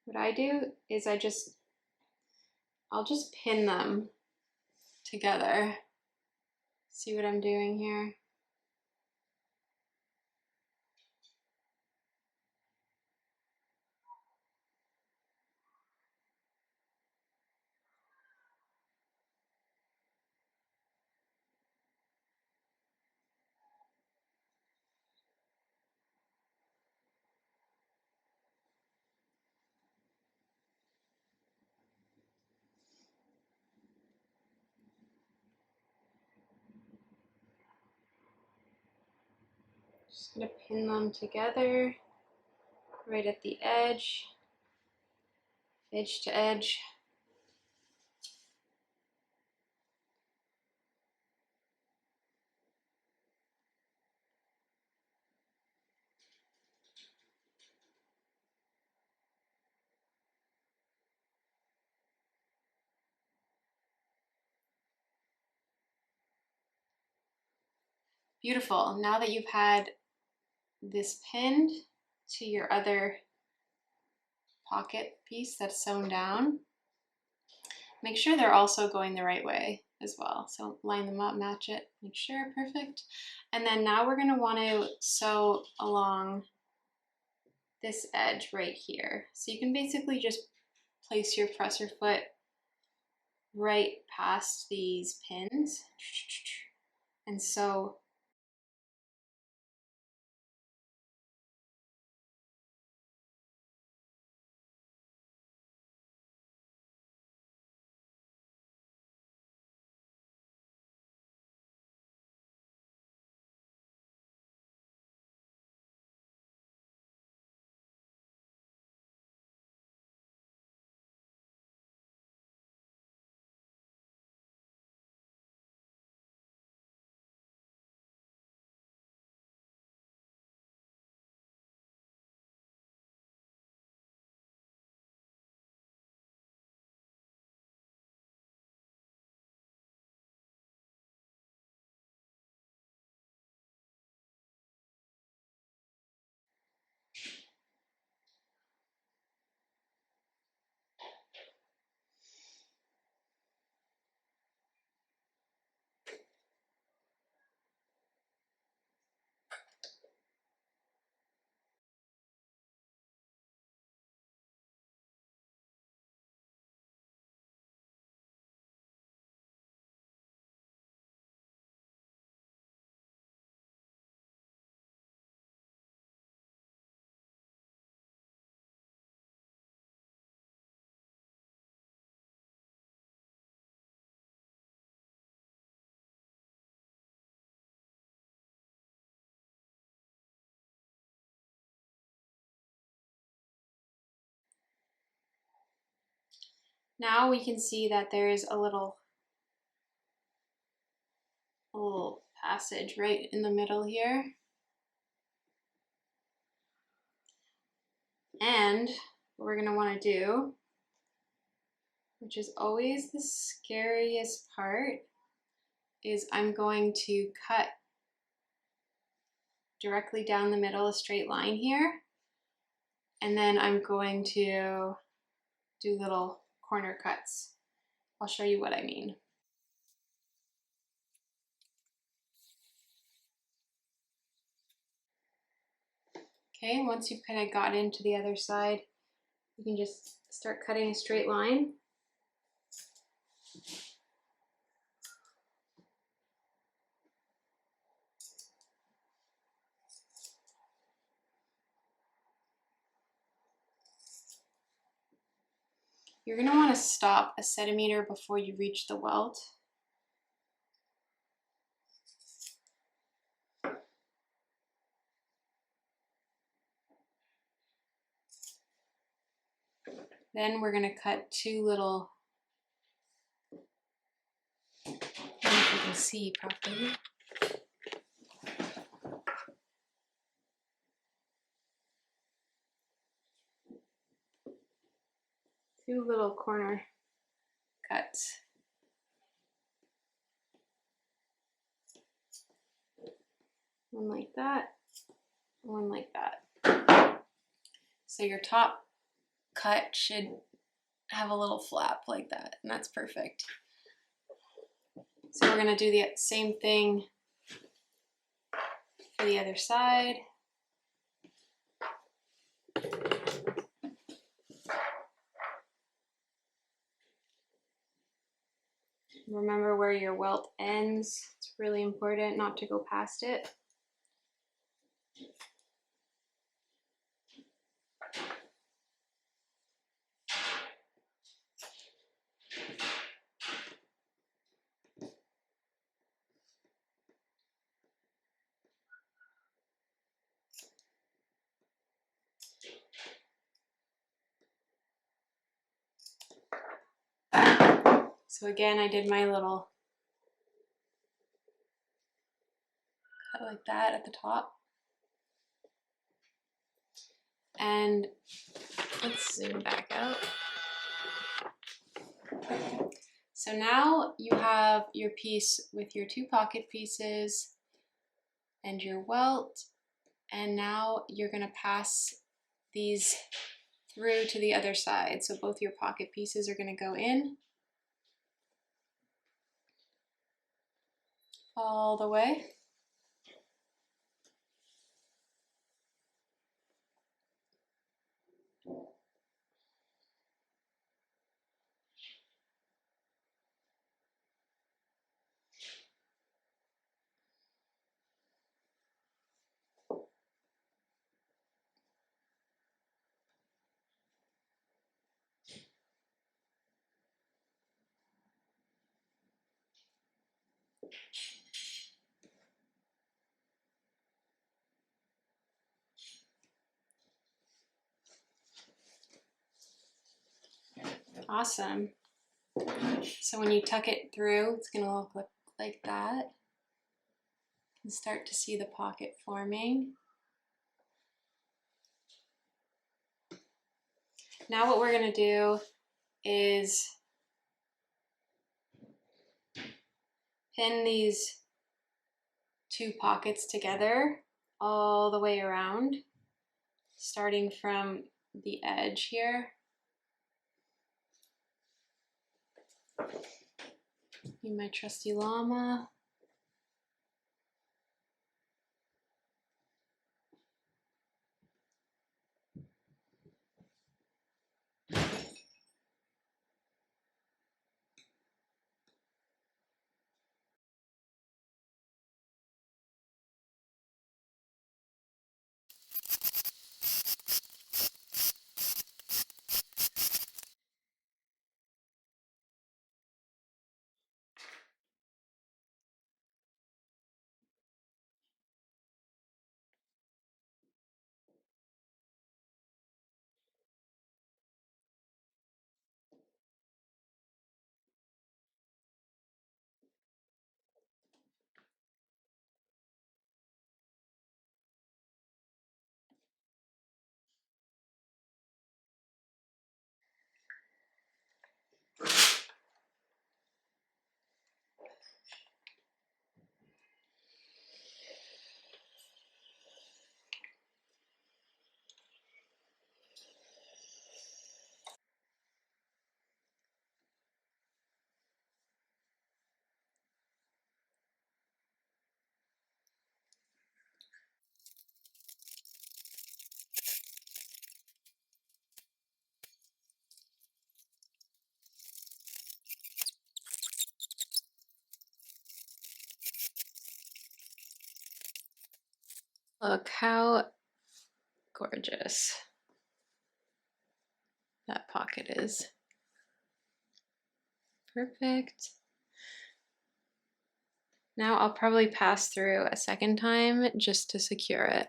What I do is I'll just pin them together. See what I'm doing here? Just gonna pin them together right at the edge to edge. Beautiful. Now that you've had this pinned to your other pocket piece that's sewn down, make sure they're also going the right way as well. So line them up, match it, make sure, perfect. And then now we're gonna wanna sew along this edge right here. So you can basically just place your presser foot right past these pins and sew. Now we can see that there is a little passage right in the middle here. And what we're gonna wanna do, which is always the scariest part, is I'm going to cut directly down the middle, a straight line here, and then I'm going to do little corner cuts. I'll show you what I mean. Okay, once you've kind of got into the other side, you can just start cutting a straight line. You're going to want to stop a centimeter before you reach the welt. Then we're going to cut two little, I don't know if you can see properly. Two little corner cuts. One like that, one like that. So your top cut should have a little flap like that, and that's perfect. So we're going to do the same thing for the other side. Remember where your welt ends. It's really important not to go past it. So again, I did my little cut like that at the top. And let's zoom back out. So now you have your piece with your two pocket pieces and your welt, and now you're going to pass these through to the other side. So both your pocket pieces are going to go in all the way. Awesome. So when you tuck it through, it's going to look like that. You can start to see the pocket forming. Now what we're going to do is pin these two pockets together all the way around, starting from the edge here. Need my trusty llama. Look how gorgeous that pocket is. Perfect. Now I'll probably pass through a second time just to secure it.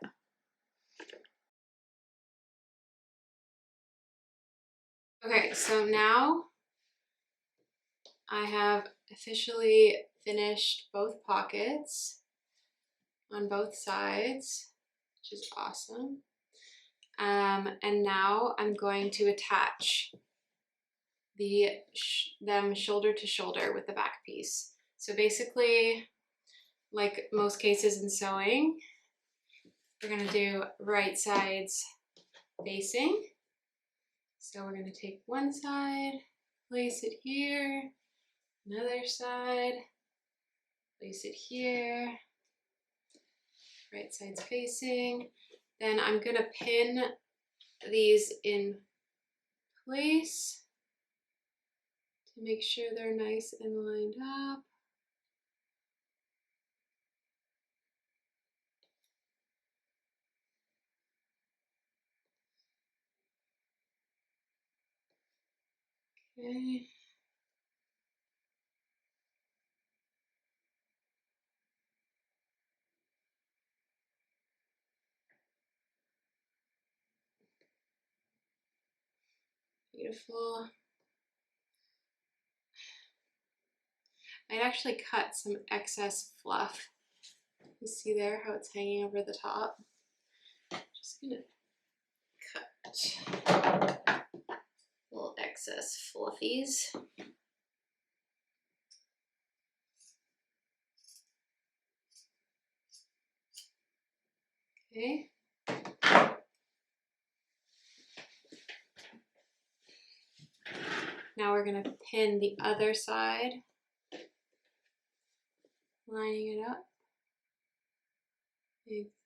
Okay, so now I have officially finished both pockets on both sides, which is awesome. And now I'm going to attach them shoulder to shoulder with the back piece. So basically, like most cases in sewing, we're gonna do right sides facing. So we're gonna take one side, place it here, another side, place it here, right sides facing. Then I'm gonna pin these in place to make sure they're nice and lined up. Okay. Beautiful. I'd actually cut some excess fluff. You see there how it's hanging over the top? Just gonna cut little excess fluffies. Okay. Now we're gonna pin the other side, lining it up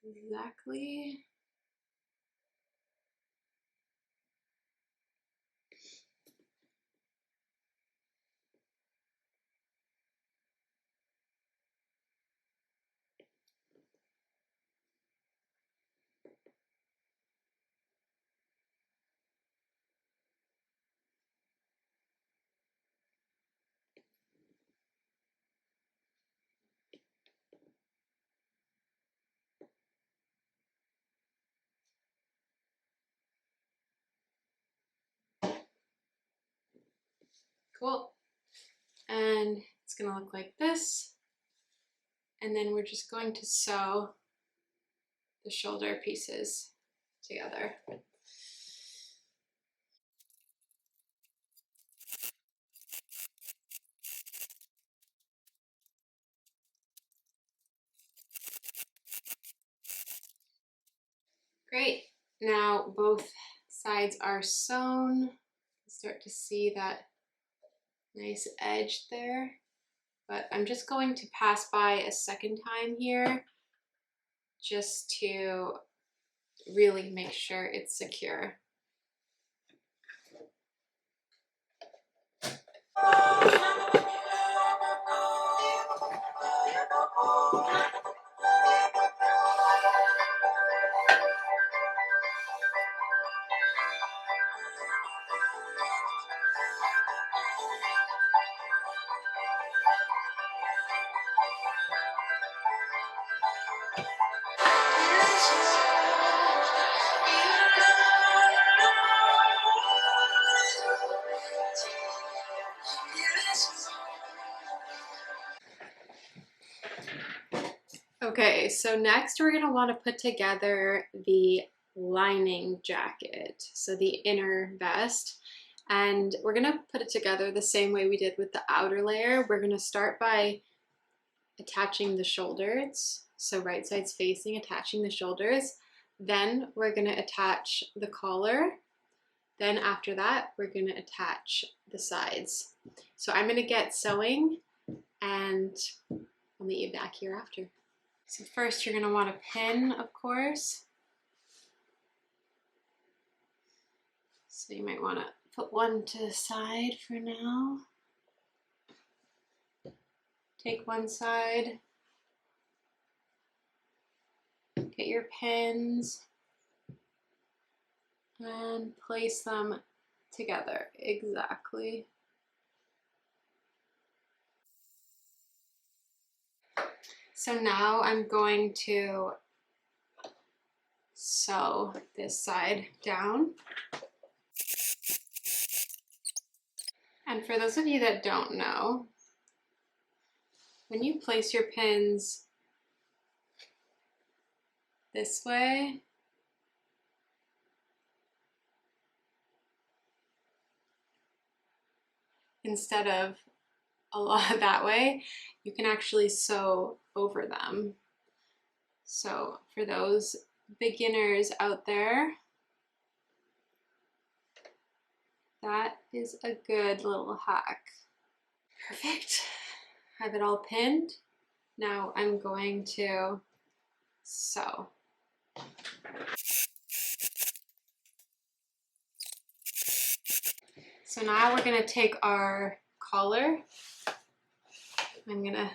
exactly. Cool. And it's gonna look like this. And then we're just going to sew the shoulder pieces together. Great. Now both sides are sewn. You start to see that nice edge there. But I'm just going to pass by a second time here just to really make sure it's secure. Okay, so next we're gonna want to put together the lining jacket, so the inner vest, and we're gonna put it together the same way we did with the outer layer. We're gonna start by attaching the shoulders, so right sides facing, attaching the shoulders. Then we're gonna attach the collar. Then after that, we're gonna attach the sides. So I'm gonna get sewing and I'll meet you back here after. So first you're gonna want to pin, of course. So you might wanna put one to the side for now. Take one side, get get your pins and place them together exactly. So now I'm going to sew this side down. And for those of you that don't know, when you place your pins this way, instead of a lot that way, you can actually sew over them. So for those beginners out there, that is a good little hack. Perfect. I have it all pinned. Now I'm going to sew. So now we're going to take our collar. I'm going to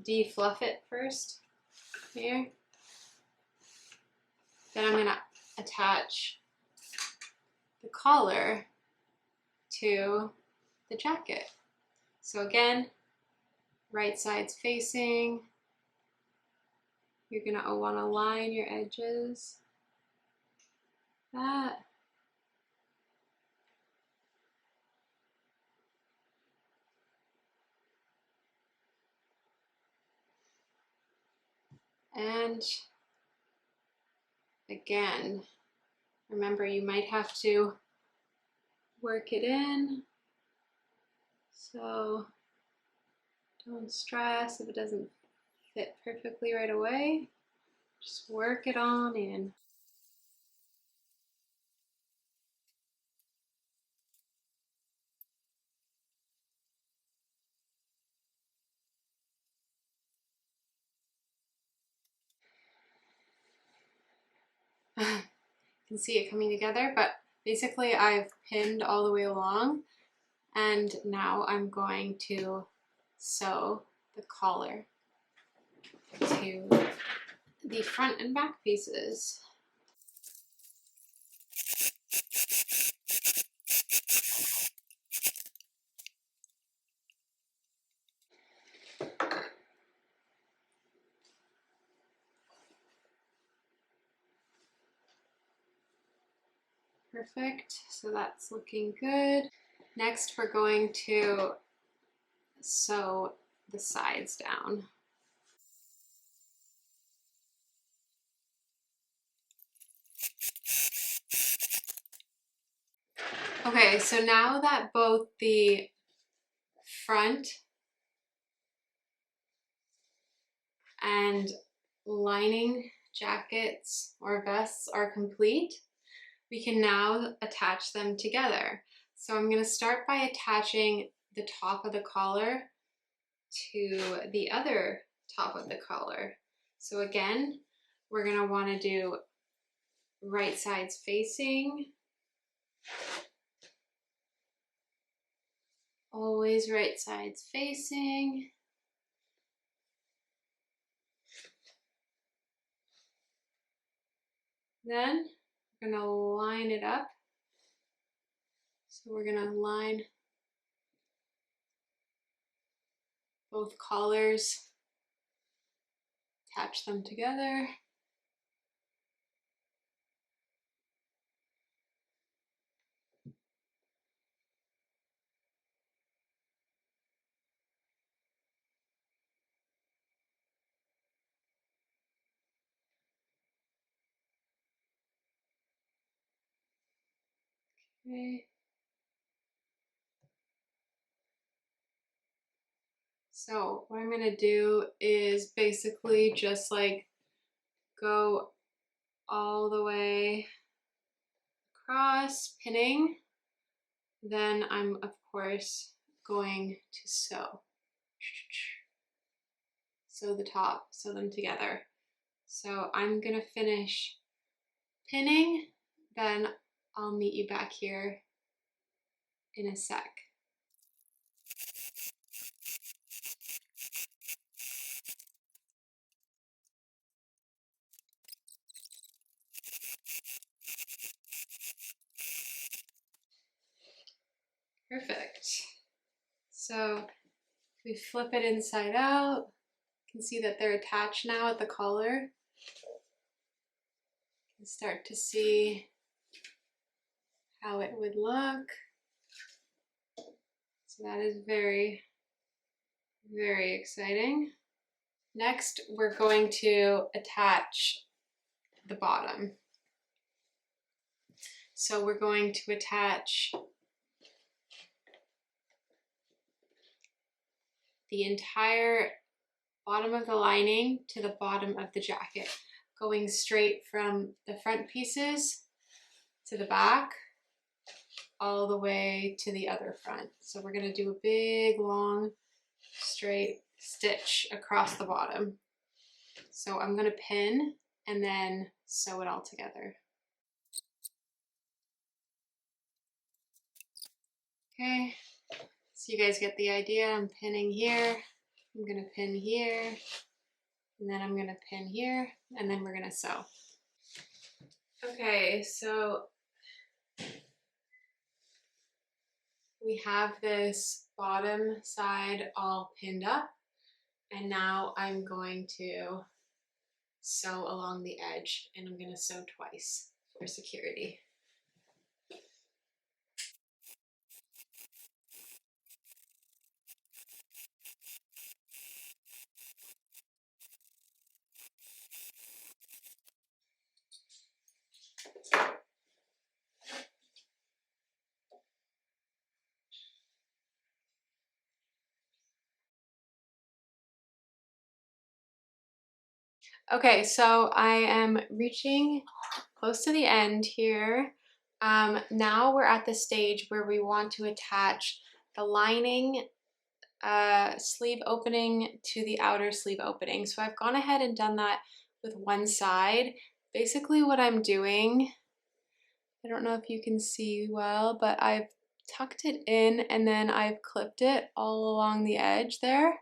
de-fluff it first here. Then I'm going to attach the collar to the jacket. So again, right side's facing. You're going to want to line your edges. That. And again, remember you might have to work it in. So don't stress if it doesn't fit perfectly right away. Just work it on in. You can see it coming together, but basically I've pinned all the way along, and now I'm going to sew the collar to the front and back pieces. Perfect, so that's looking good. Next we're going to sew the sides down. Okay, so now that both the front and lining jackets or vests are complete, we can now attach them together. So I'm going to start by attaching the top of the collar to the other top of the collar. So again, we're going to want to do right sides facing. Always right sides facing. Then we're going to line it up. So we're going to line both collars, attach them together. Okay. So what I'm gonna do is basically just like go all the way across, pinning. Then I'm of course going to sew. Sew the top, sew them together. So I'm gonna finish pinning, then I'll meet you back here in a sec. Perfect. So we flip it inside out. You can see that they're attached now at the collar. You can start to see how it would look. So that is very, very exciting. Next, we're going to attach the bottom. So we're going to attach the entire bottom of the lining to the bottom of the jacket, going straight from the front pieces to the back, all the way to the other front. So we're gonna do a big, long, straight stitch across the bottom. So I'm gonna pin and then sew it all together. Okay, so you guys get the idea. I'm pinning here, I'm gonna pin here, and then I'm gonna pin here, and then we're gonna sew. Okay, so we have this bottom side all pinned up, and now I'm going to sew along the edge, and I'm gonna sew twice for security. Okay, so I am reaching close to the end here. Now we're at the stage where we want to attach the lining sleeve opening to the outer sleeve opening. So I've gone ahead and done that with one side. Basically what I'm doing, I don't know if you can see well, but I've tucked it in and then I've clipped it all along the edge there.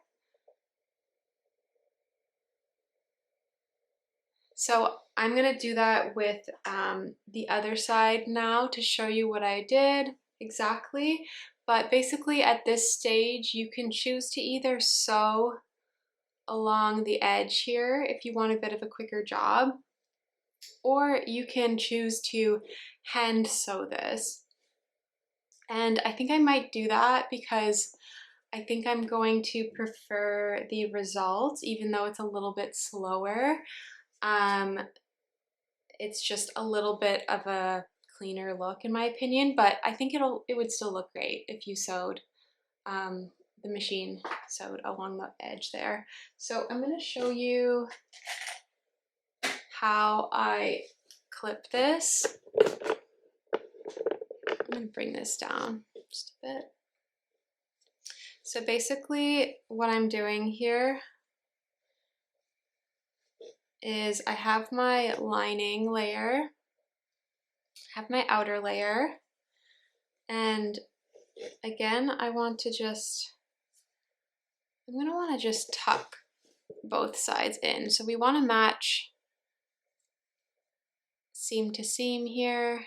So I'm gonna do that with the other side now to show you what I did exactly. But basically at this stage, you can choose to either sew along the edge here if you want a bit of a quicker job, or you can choose to hand sew this. And I think I might do that because I think I'm going to prefer the result, even though it's a little bit slower. It's just a little bit of a cleaner look in my opinion, but I think it would still look great if you sewed the machine sewed along the edge there. So I'm going to show you how I clip this. I'm going to bring this down just a bit. So basically what I'm doing here is I have my lining layer, I have my outer layer, and again I'm going to want to just tuck both sides in. So we want to match seam to seam here.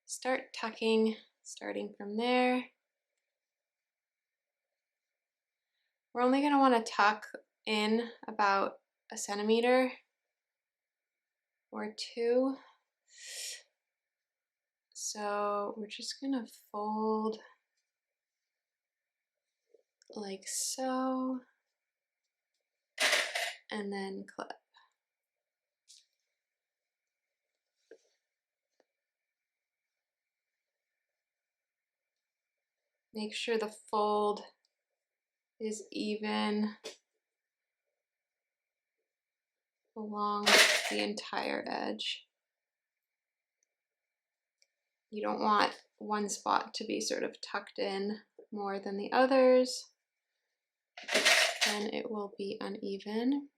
Start tucking, starting from there. We're only going to want to tuck in about 1 centimeter or 2. So we're just going to fold like so, and then clip. Make sure the fold is even along the entire edge. You don't want one spot to be sort of tucked in more than the others, then it will be uneven.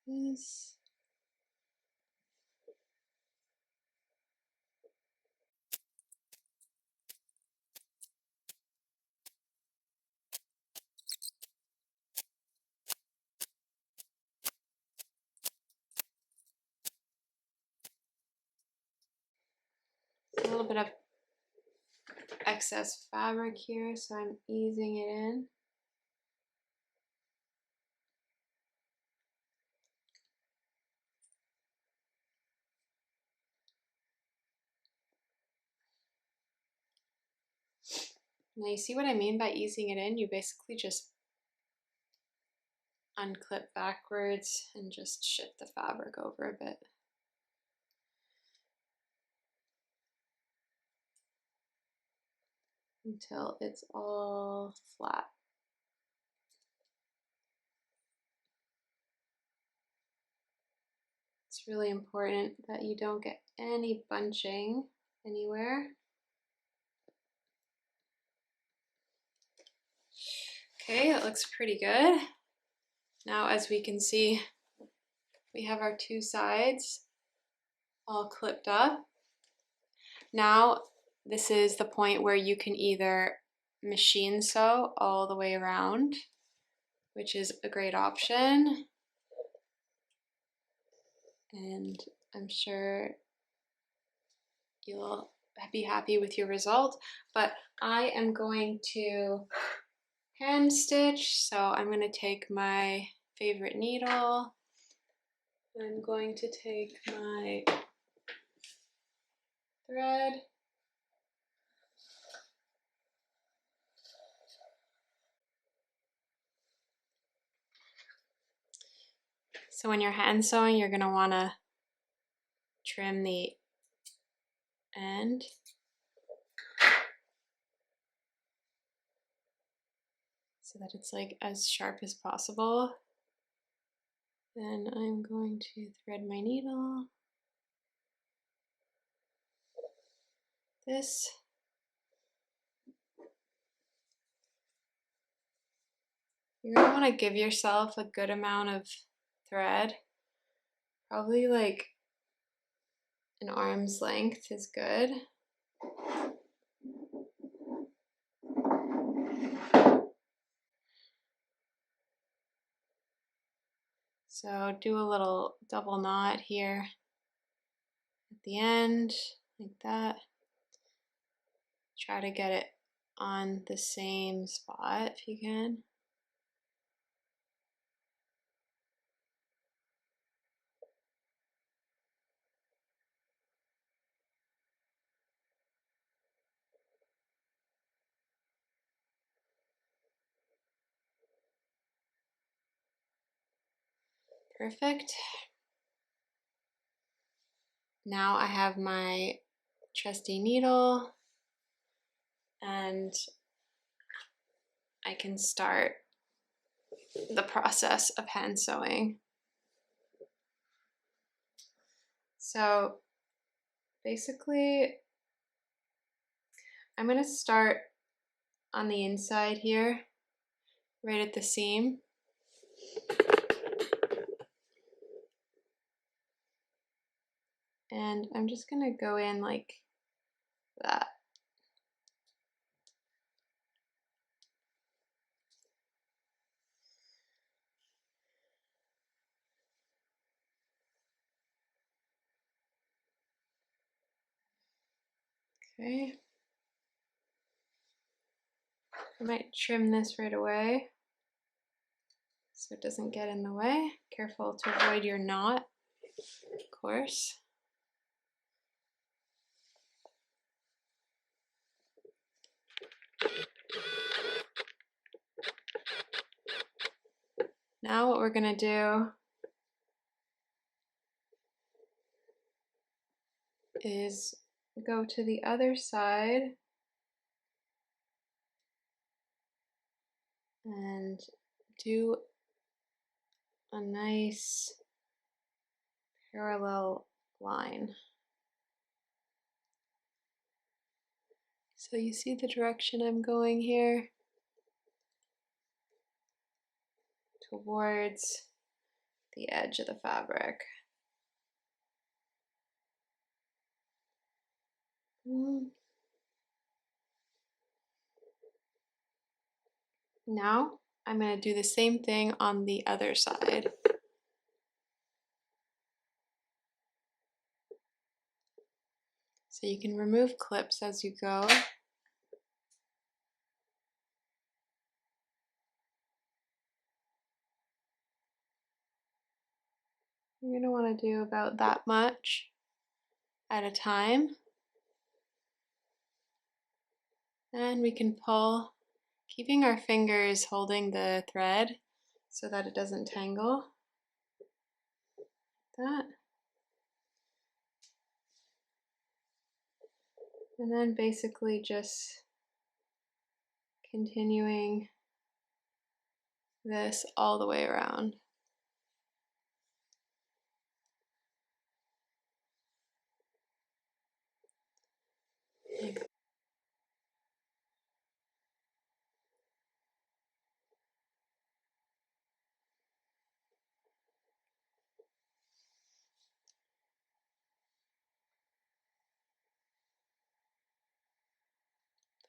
This. bit of excess fabric here, so I'm easing it in. Now you see what I mean by easing it in? You basically just unclip backwards and just shift the fabric over a bit. Until it's all flat. It's really important that you don't get any bunching anywhere. Okay, that looks pretty good. Now, as we can see, we have our two sides all clipped up. Now, this is the point where you can either machine sew all the way around, which is a great option. And I'm sure you'll be happy with your result, but I am going to hand stitch. So I'm going to take my favorite needle. I'm going to take my thread. So when you're hand sewing, you're going to want to trim the end. So that it's like as sharp as possible. Then I'm going to thread my needle. This. You're going to want to give yourself a good amount of thread. Probably like an arm's length is good. So do a little double knot here at the end, like that. Try to get it on the same spot if you can. Perfect. Now I have my trusty needle and I can start the process of hand sewing. So basically, I'm going to start on the inside here, right at the seam. And I'm just going to go in like that. Okay. I might trim this right away so it doesn't get in the way. Careful to avoid your knot, of course. Now what we're going to do is go to the other side and do a nice parallel line. So you see the direction I'm going here? Towards the edge of the fabric. Now I'm going to do the same thing on the other side. So you can remove clips as you go. You're going to want to do about that much at a time. And we can pull, keeping our fingers holding the thread so that it doesn't tangle. That. And then basically just continuing this all the way around.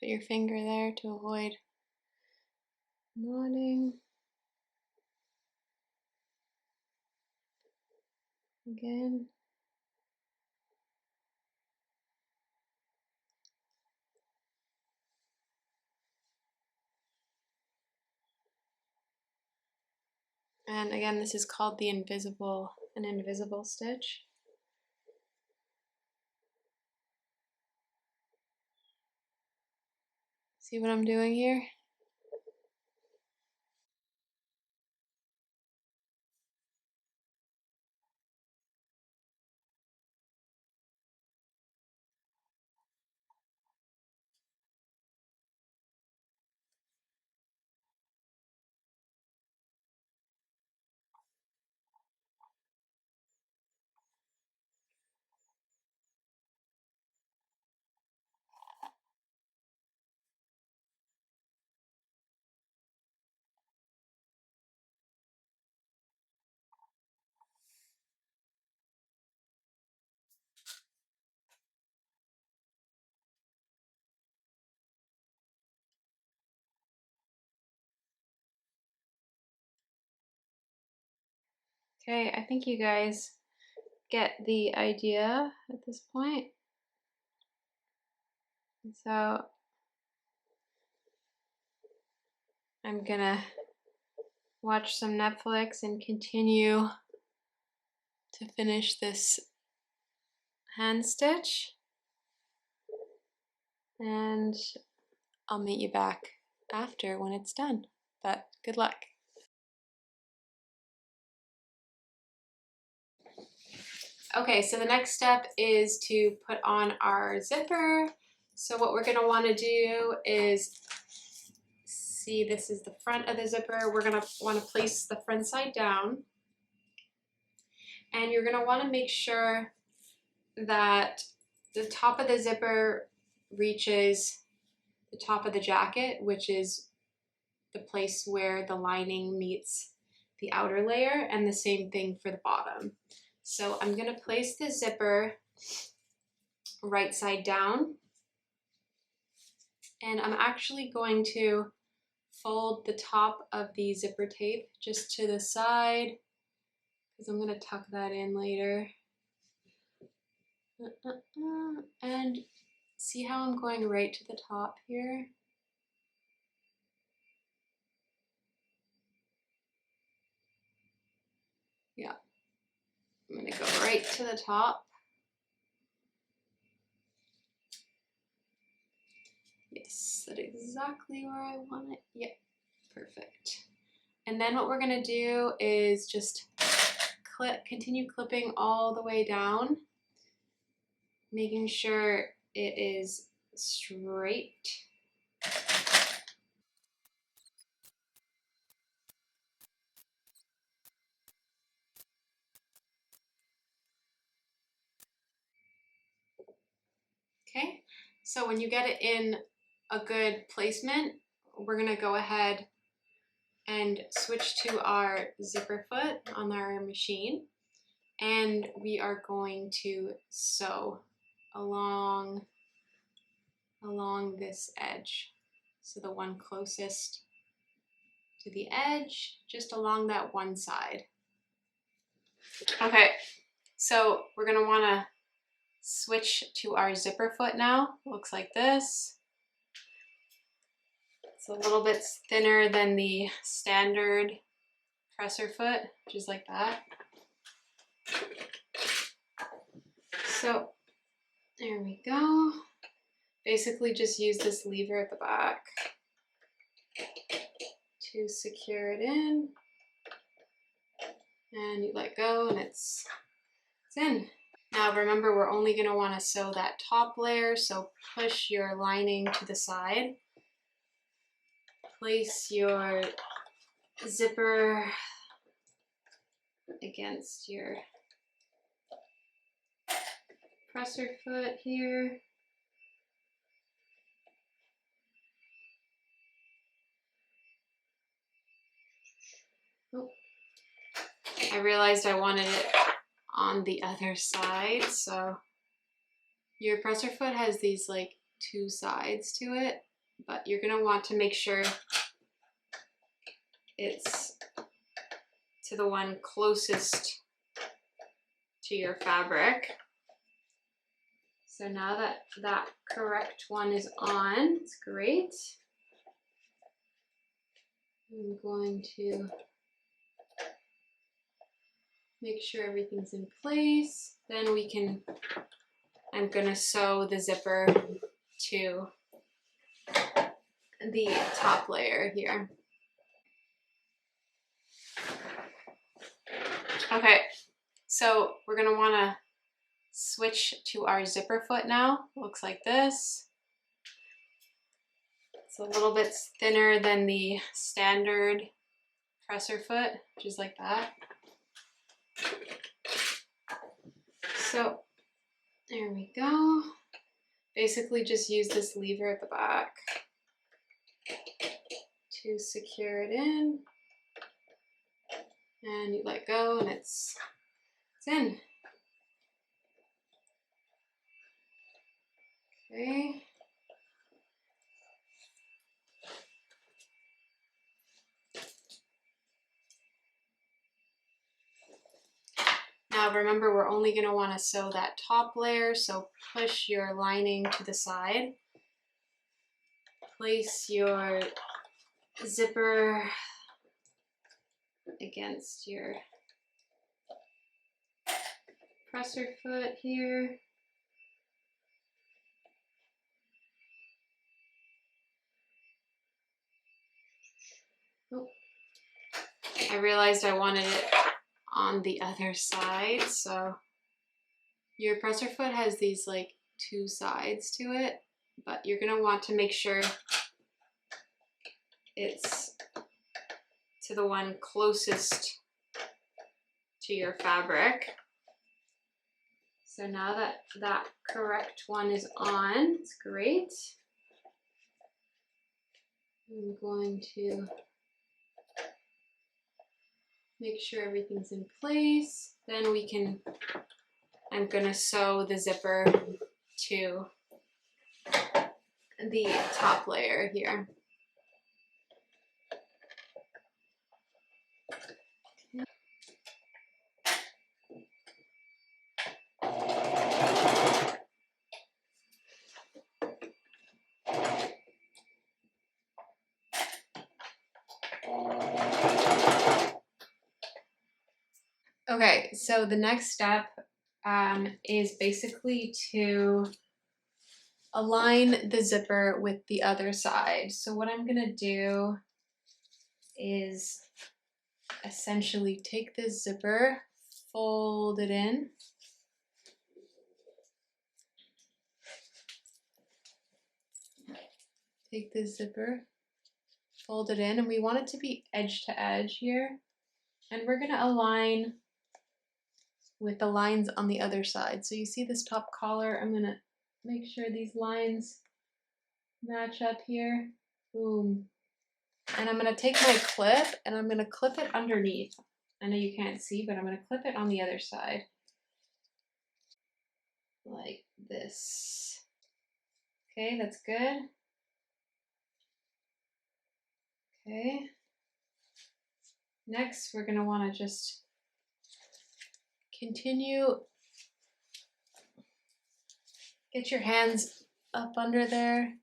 Put your finger there to avoid knotting. Again. And again, this is called an invisible stitch. See what I'm doing here? Okay, I think you guys get the idea at this point. So I'm gonna watch some Netflix and continue to finish this hand stitch. And I'll meet you back after when it's done. But good luck. Okay, so the next step is to put on our zipper. So what we're gonna wanna do is, see, this is the front of the zipper. We're gonna wanna place the front side down. And you're gonna wanna make sure that the top of the zipper reaches the top of the jacket, which is the place where the lining meets the outer layer, and the same thing for the bottom. So I'm gonna place the zipper right side down, and I'm actually going to fold the top of the zipper tape just to the side because I'm gonna tuck that in later. And see how I'm going right to the top here? Yeah, I'm gonna go right to the top. Yes, that's exactly where I want it. Yep, perfect. And then what we're gonna do is just continue clipping all the way down, making sure it is straight. Okay, so when you get it in a good placement, we're gonna go ahead and switch to our zipper foot on our machine, and we are going to sew along this edge. So the one closest to the edge, just along that one side. Okay, so we're gonna wanna switch to our zipper foot now. Looks like this. It's a little bit thinner than the standard presser foot, which is like that. So there we go. Basically just use this lever at the back to secure it in. And you let go and it's in. Now remember, we're only going to want to sew that top layer, so push your lining to the side. Place your zipper against your presser foot here. Oh. I realized I wanted it on the other side, so your presser foot has these like two sides to it, but you're going to want to make sure it's to the one closest to your fabric. So now that that correct one is on, it's great. I'm going to make sure everything's in place. Then I'm gonna sew the zipper to the top layer here. Okay, so we're gonna wanna switch to our zipper foot now. Looks like this. It's a little bit thinner than the standard presser foot, which is like that. So there we go. Basically just use this lever at the back to secure it in. And you let go and it's in. Okay. Now remember, we're only going to want to sew that top layer, so push your lining to the side. Place your zipper against your presser foot here. Oh. I realized I wanted it on the other side, so your presser foot has these like two sides to it, but you're going to want to make sure it's to the one closest to your fabric. So now that that correct one is on, it's great. I'm going to make sure everything's in place. Then I'm gonna sew the zipper to the top layer here. Okay, so the next step is basically to align the zipper with the other side. So what I'm gonna do is essentially take this zipper, fold it in, take this zipper, fold it in, and we want it to be edge to edge here. And we're gonna align with the lines on the other side. So you see this top collar, I'm gonna make sure these lines match up here. Boom. And I'm gonna take my clip and I'm gonna clip it underneath. I know you can't see, but I'm gonna clip it on the other side. Like this. Okay, that's good. Okay. Next, we're gonna wanna just continue Get your hands up under there.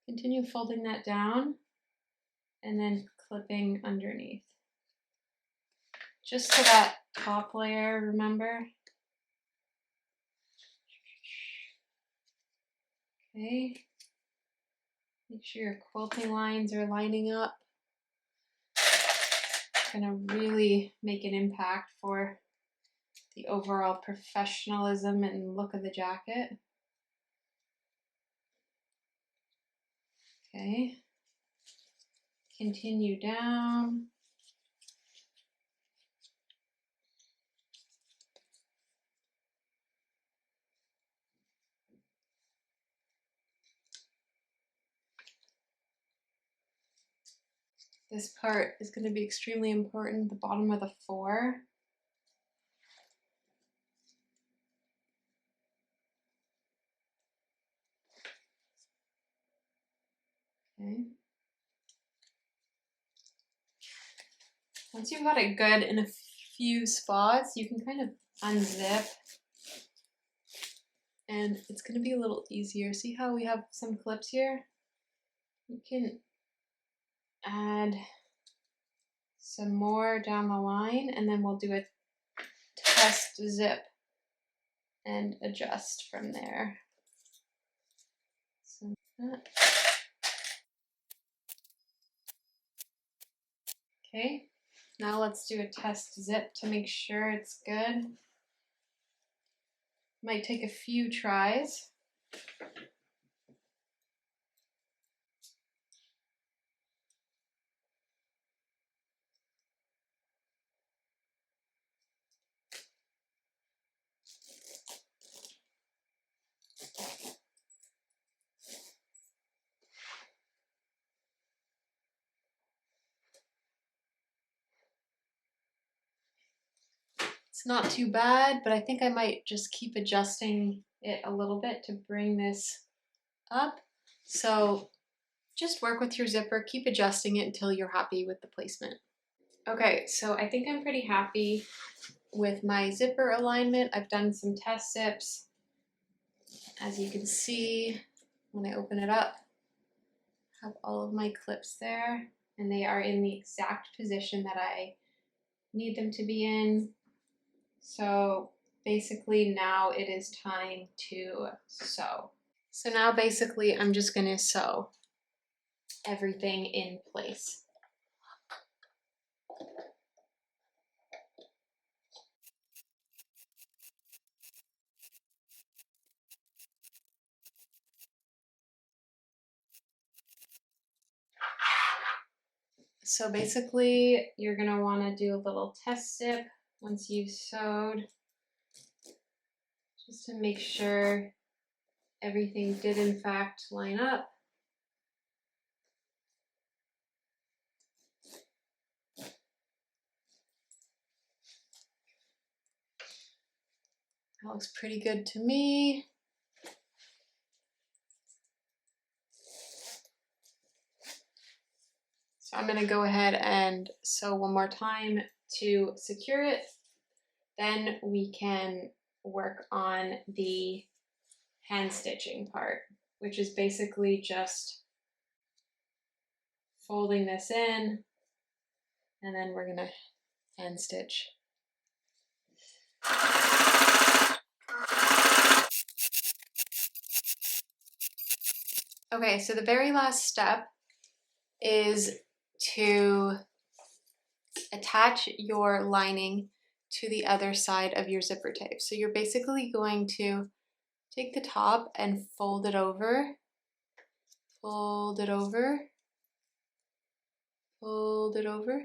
Continue folding that down and then clipping underneath. Just to that top layer, remember? Okay. Make sure your quilting lines are lining up. It's gonna really make an impact for the overall professionalism and look of the jacket. Okay. Continue down. This part is going to be extremely important, the bottom of the 4. Okay. Once you've got it good in a few spots, you can kind of unzip and it's going to be a little easier. See how we have some clips here? You can add some more down the line and then we'll do a test zip and adjust from there. So that. Okay, now let's do a test zip to make sure it's good. Might take a few tries. It's not too bad, but I think I might just keep adjusting it a little bit to bring this up. So just work with your zipper, keep adjusting it until you're happy with the placement. Okay, so I think I'm pretty happy with my zipper alignment. I've done some test zips. As you can see, when I open it up, I have all of my clips there, and they are in the exact position that I need them to be in. So basically now it is time to sew. So now basically I'm just going to sew everything in place. So basically you're going to want to do a little test zip once you've sewed, just to make sure everything did in fact line up. That looks pretty good to me. So I'm going to go ahead and sew one more time to secure it. Then we can work on the hand stitching part, which is basically just folding this in, and then we're going to hand stitch. Okay, so the very last step is to attach your lining to the other side of your zipper tape. So you're basically going to take the top and fold it over, fold it over, fold it over.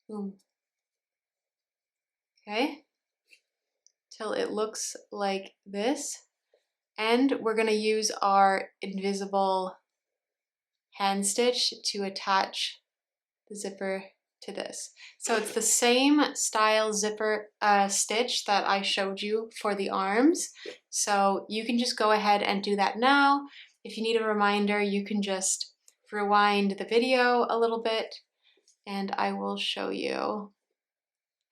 Boom. Okay, till it looks like this. And we're going to use our invisible hand stitch to attach the zipper to this. So it's the same style zipper stitch that I showed you for the arms. So you can just go ahead and do that now. If you need a reminder, you can just rewind the video a little bit and I will show you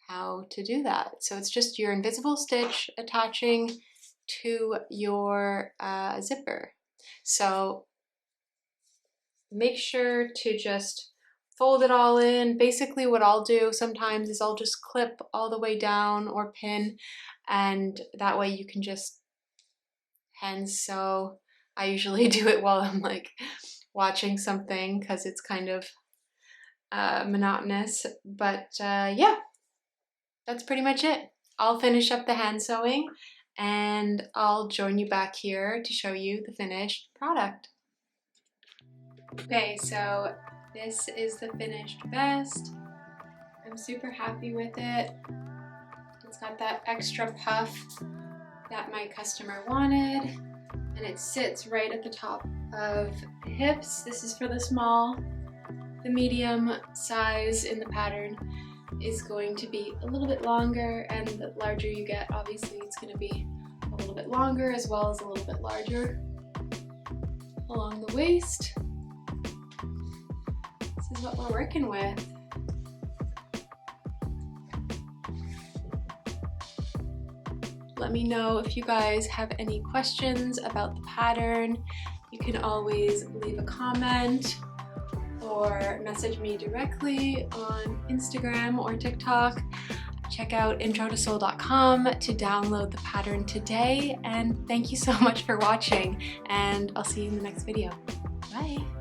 how to do that. So it's just your invisible stitch attaching to your zipper. So make sure to just fold it all in. Basically what I'll do sometimes is I'll just clip all the way down or pin, and that way you can just hand sew. I usually do it while I'm like watching something because it's kind of monotonous, but yeah, that's pretty much it. I'll finish up the hand sewing and I'll join you back here to show you the finished product. Okay, so this is the finished vest. I'm super happy with it. It's got that extra puff that my customer wanted, and it sits right at the top of the hips. This is for the small. The medium size in the pattern is going to be a little bit longer, and the larger you get, obviously it's going to be a little bit longer as well as a little bit larger along the waist. This is what we're working with. Let me know if you guys have any questions about the pattern. You can always leave a comment or message me directly on Instagram or TikTok. Check out introtosew.com to download the pattern today, and thank you so much for watching, and I'll see you in the next video. Bye!